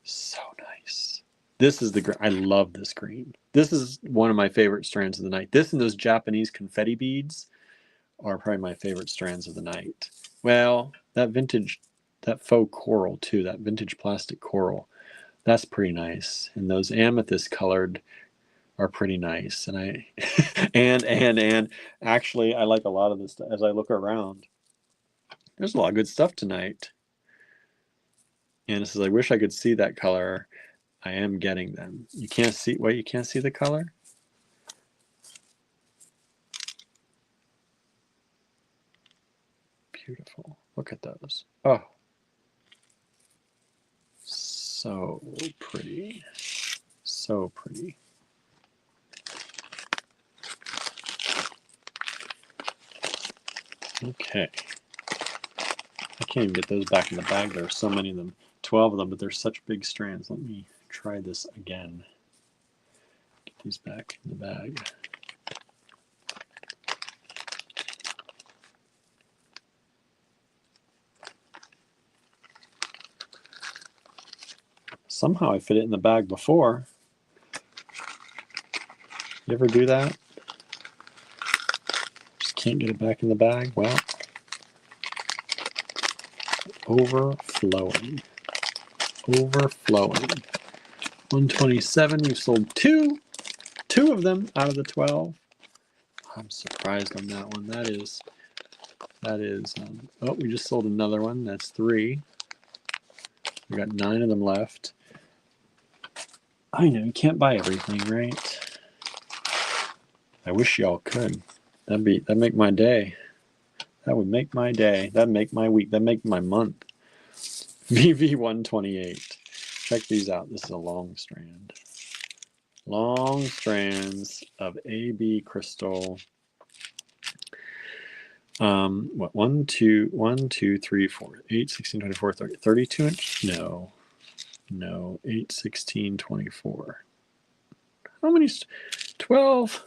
So nice. This is the green. I love this green. This is one of my favorite strands of the night. This and those Japanese confetti beads are probably my favorite strands of the night. Well, that vintage faux coral too, that vintage plastic coral. That's pretty nice. And those amethyst colored are pretty nice. And I and actually I like a lot of this stuff. As I look around, there's a lot of good stuff tonight. And it says, I wish I could see that color. I am getting them. You can't see, wait, you can't see the color? Beautiful. Look at those. Oh, so pretty. So pretty. Okay. I can't even get those back in the bag. There are so many of them. 12 of them, but they're such big strands. Let me try this again. Get these back in the bag. Somehow I fit it in the bag before. You ever do that? Just can't get it back in the bag? Well, overflowing. Overflowing. 127, we've sold two of them out of the 12. I'm surprised on that one. That is, oh, we just sold another one. That's 3. We got 9 of them left. I know, you can't buy everything, right? I wish y'all could. That'd make my day. That would make my day. That'd make my week. That'd make my month. VV128. Check these out. This is a long strand. Long strands of AB crystal. What, 1, 2, 3, 4, 8, 16, 24, 30, 32 inch? No, 8, 16, 24. How many? 12,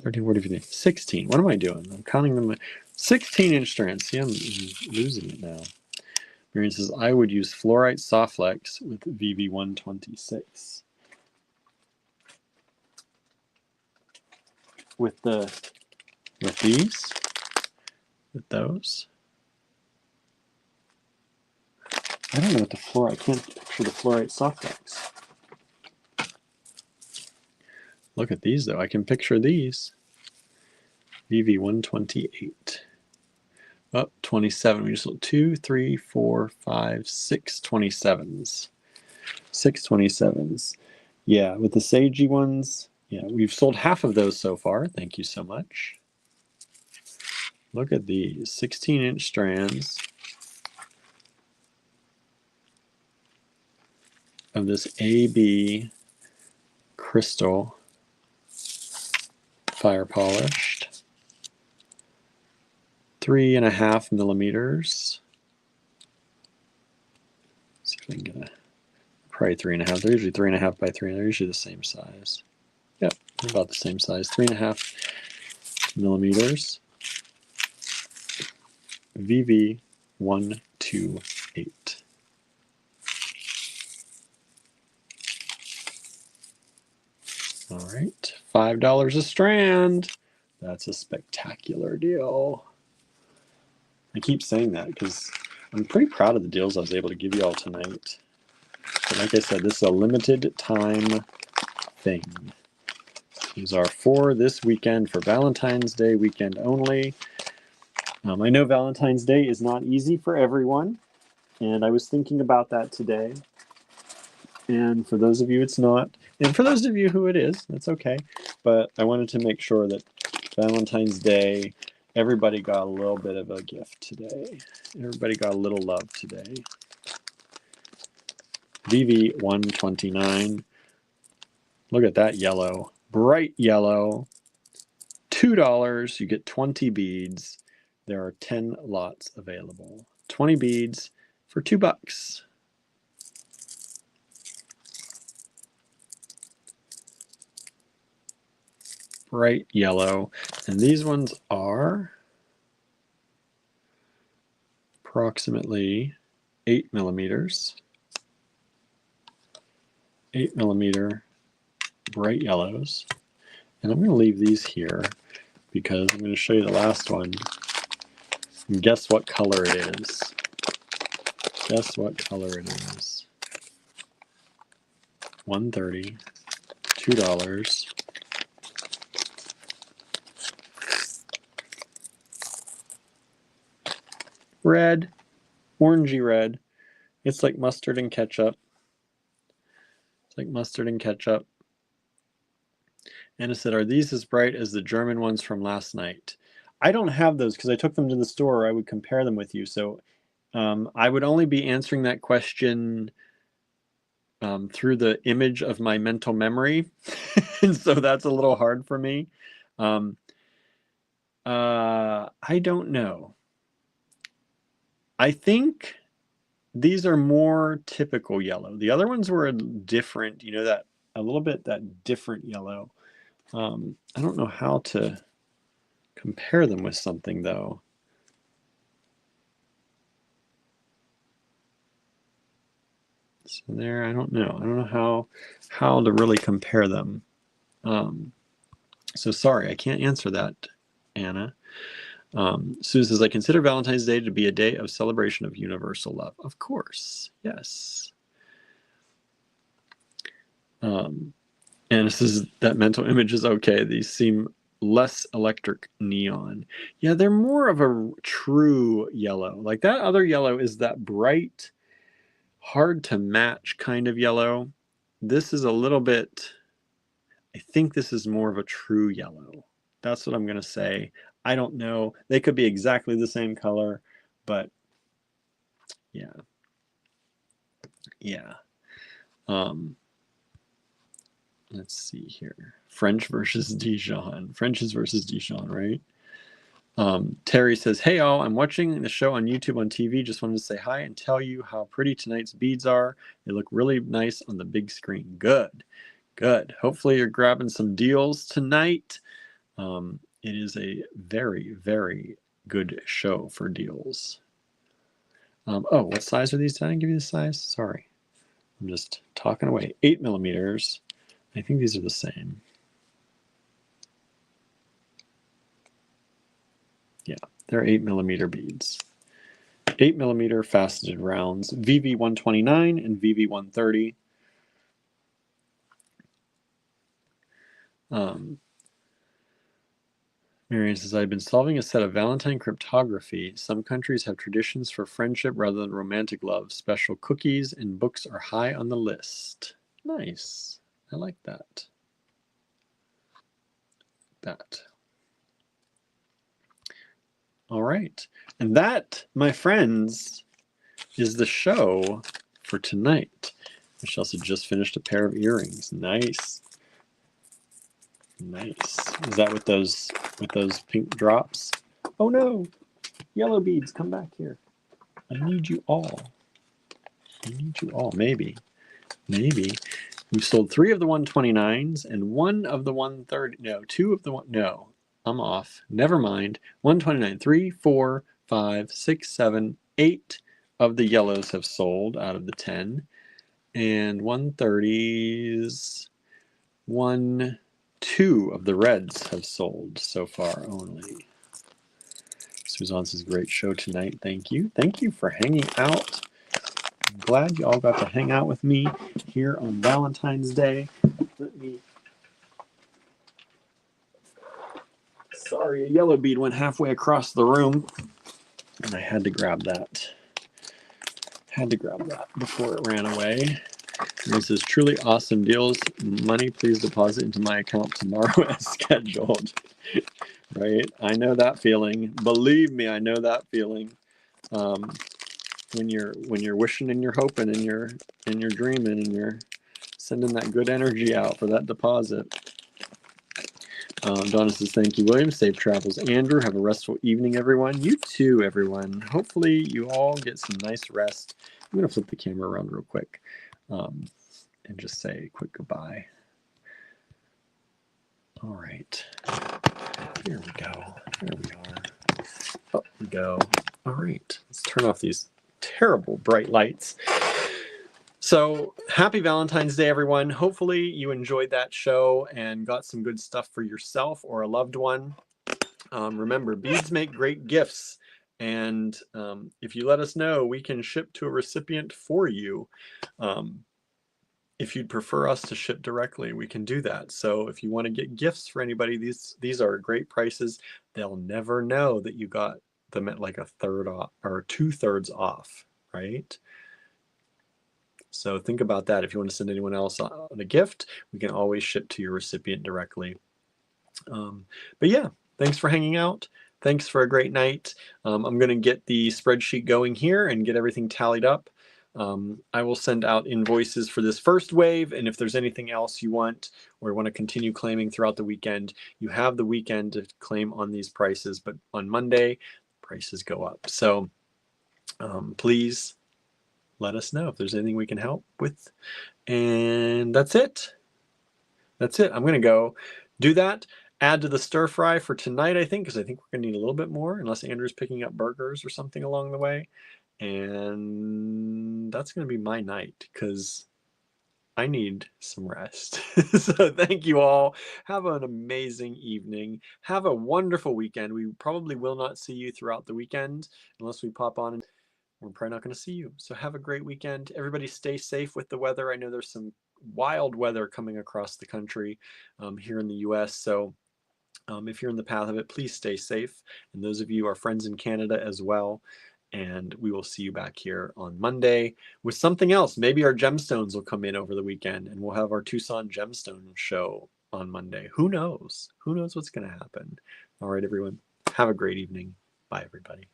13, 14, 15, 16. What am I doing? I'm counting them. 16-inch strands. See, I'm losing it now. Marion says, I would use fluorite Softflex with VV126. With these? With those? I don't know what the fluorite, I can't picture the fluorite Softflex. Look at these though, I can picture these. VV128. Oh, 27. We just sold 2, 3, 4, 5, 6 27s. 6 27s. Yeah, with the sagey ones, yeah, we've sold half of those so far. Thank you so much. Look at these 16-inch strands of this AB crystal fire polished. 3.5 millimeters. Let's see if I can get probably 3.5. They're usually 3.5 by 3, and they're usually the same size. Yep, they're about the same size. 3.5 millimeters. VV128. All right, $5 a strand. That's a spectacular deal. I keep saying that because I'm pretty proud of the deals I was able to give you all tonight. But like I said, this is a limited time thing. These are for this weekend, for Valentine's Day weekend only. I know Valentine's Day is not easy for everyone, and I was thinking about that today. And for those of you it's not, and for those of you who it is, that's okay. But I wanted to make sure that Valentine's Day, everybody got a little bit of a gift today. Everybody got a little love today. VV129. Look at that yellow. Bright yellow. $2. You get 20 beads. There are 10 lots available. 20 beads for $2. Bright yellow. And these ones are approximately 8 millimeters. 8 millimeter bright yellows. And I'm going to leave these here because I'm going to show you the last one. And guess what color it is. Guess what color it is. $1.30, $2. Red, orangey red. It's like mustard and ketchup. It's like mustard and ketchup. Anna said, are these as bright as the German ones from last night? I don't have those because I took them to the store. I would compare them with you. So I would only be answering that question through the image of my mental memory. And so that's a little hard for me. I don't know. I think these are more typical yellow. The other ones were different, you know, that a little bit that different yellow. I don't know how to compare them with something though. So there, I don't know how to really compare them. So sorry, I can't answer that, Anna. Sue says, I consider Valentine's Day to be a day of celebration of universal love. Of course, yes. And this is that mental image is okay. These seem less electric neon. Yeah, they're more of a true yellow. Like that other yellow is that bright, hard to match kind of yellow. This is a little bit, I think this is more of a true yellow. That's what I'm going to say. I don't know. They could be exactly the same color, but yeah. Yeah. Let's see here. French versus Dijon. French's versus Dijon, right? Terry says, hey all, I'm watching the show on YouTube on TV. Just wanted to say hi and tell you how pretty tonight's beads are. They look really nice on the big screen. Good. Good. Hopefully you're grabbing some deals tonight. It is a very, very good show for deals. Oh, what size are these? Did I give you the size? Sorry. I'm just talking away. 8 millimeters. I think these are the same. Yeah, they're 8 millimeter beads. 8 millimeter faceted rounds, VV129 and VV130. Marian says, I've been solving a set of Valentine cryptography. Some countries have traditions for friendship rather than romantic love. Special cookies and books are high on the list. Nice. I like that. All right. And that, my friends, is the show for tonight. Michelle said, just finished a pair of earrings. Nice. Nice. Is that with those pink drops? Oh no! Yellow beads, come back here. I need you all. I need you all. Maybe. Maybe. We've sold 3 of the 129s and 1 of the 130. No, 2 of the one. No, I'm off. Never mind. 129. 3, 4, 5, 6, 7, 8 of the yellows have sold out of the 10. And 130s, 1, 2 of the reds have sold so far only. Suzanne says, great show tonight. Thank you. Thank you for hanging out. I'm glad you all got to hang out with me here on Valentine's Day. Sorry, a yellow bead went halfway across the room, and I had to grab that. Had to grab that before it ran away. And this is truly awesome deals. Money, please deposit into my account tomorrow as scheduled. Right? I know that feeling. Believe me, I know that feeling. When you're wishing and you're hoping and you're dreaming and you're sending that good energy out for that deposit. Donna says, thank you, William. Safe travels, Andrew. Have a restful evening, everyone. You too, everyone. Hopefully you all get some nice rest. I'm going to flip the camera around real quick and just say a quick goodbye. All right. Here we go. There we are. Up we go. All right. Let's turn off these terrible bright lights. So happy Valentine's Day, everyone. Hopefully you enjoyed that show and got some good stuff for yourself or a loved one. Remember, beads make great gifts. And if you let us know, we can ship to a recipient for you. If you'd prefer us to ship directly, we can do that. So if you want to get gifts for anybody, these are great prices. They'll never know that you got them at like a third off or 2/3 off, right? So think about that. If you want to send anyone else a gift, we can always ship to your recipient directly. But yeah, thanks for hanging out. Thanks for a great night. I'm going to get the spreadsheet going here and get everything tallied up. I will send out invoices for this first wave, and if there's anything else you want or want to continue claiming throughout the weekend, you have the weekend to claim on these prices, but on Monday, prices go up. So please let us know if there's anything we can help with. And that's it. That's it. I'm going to go do that. Add to the stir fry for tonight, I think, because I think we're going to need a little bit more, unless Andrew's picking up burgers or something along the way. And that's going to be my night because I need some rest. So thank you all. Have an amazing evening. Have a wonderful weekend. We probably will not see you throughout the weekend unless we pop on. We're probably not going to see you. So have a great weekend. Everybody stay safe with the weather. I know there's some wild weather coming across the country here in the US. So if you're in the path of it, please stay safe. And those of you, our friends in Canada as well. And we will see you back here on Monday with something else. Maybe our gemstones will come in over the weekend and we'll have our Tucson gemstone show on Monday. Who knows? Who knows what's going to happen? All right, everyone. Have a great evening. Bye, everybody.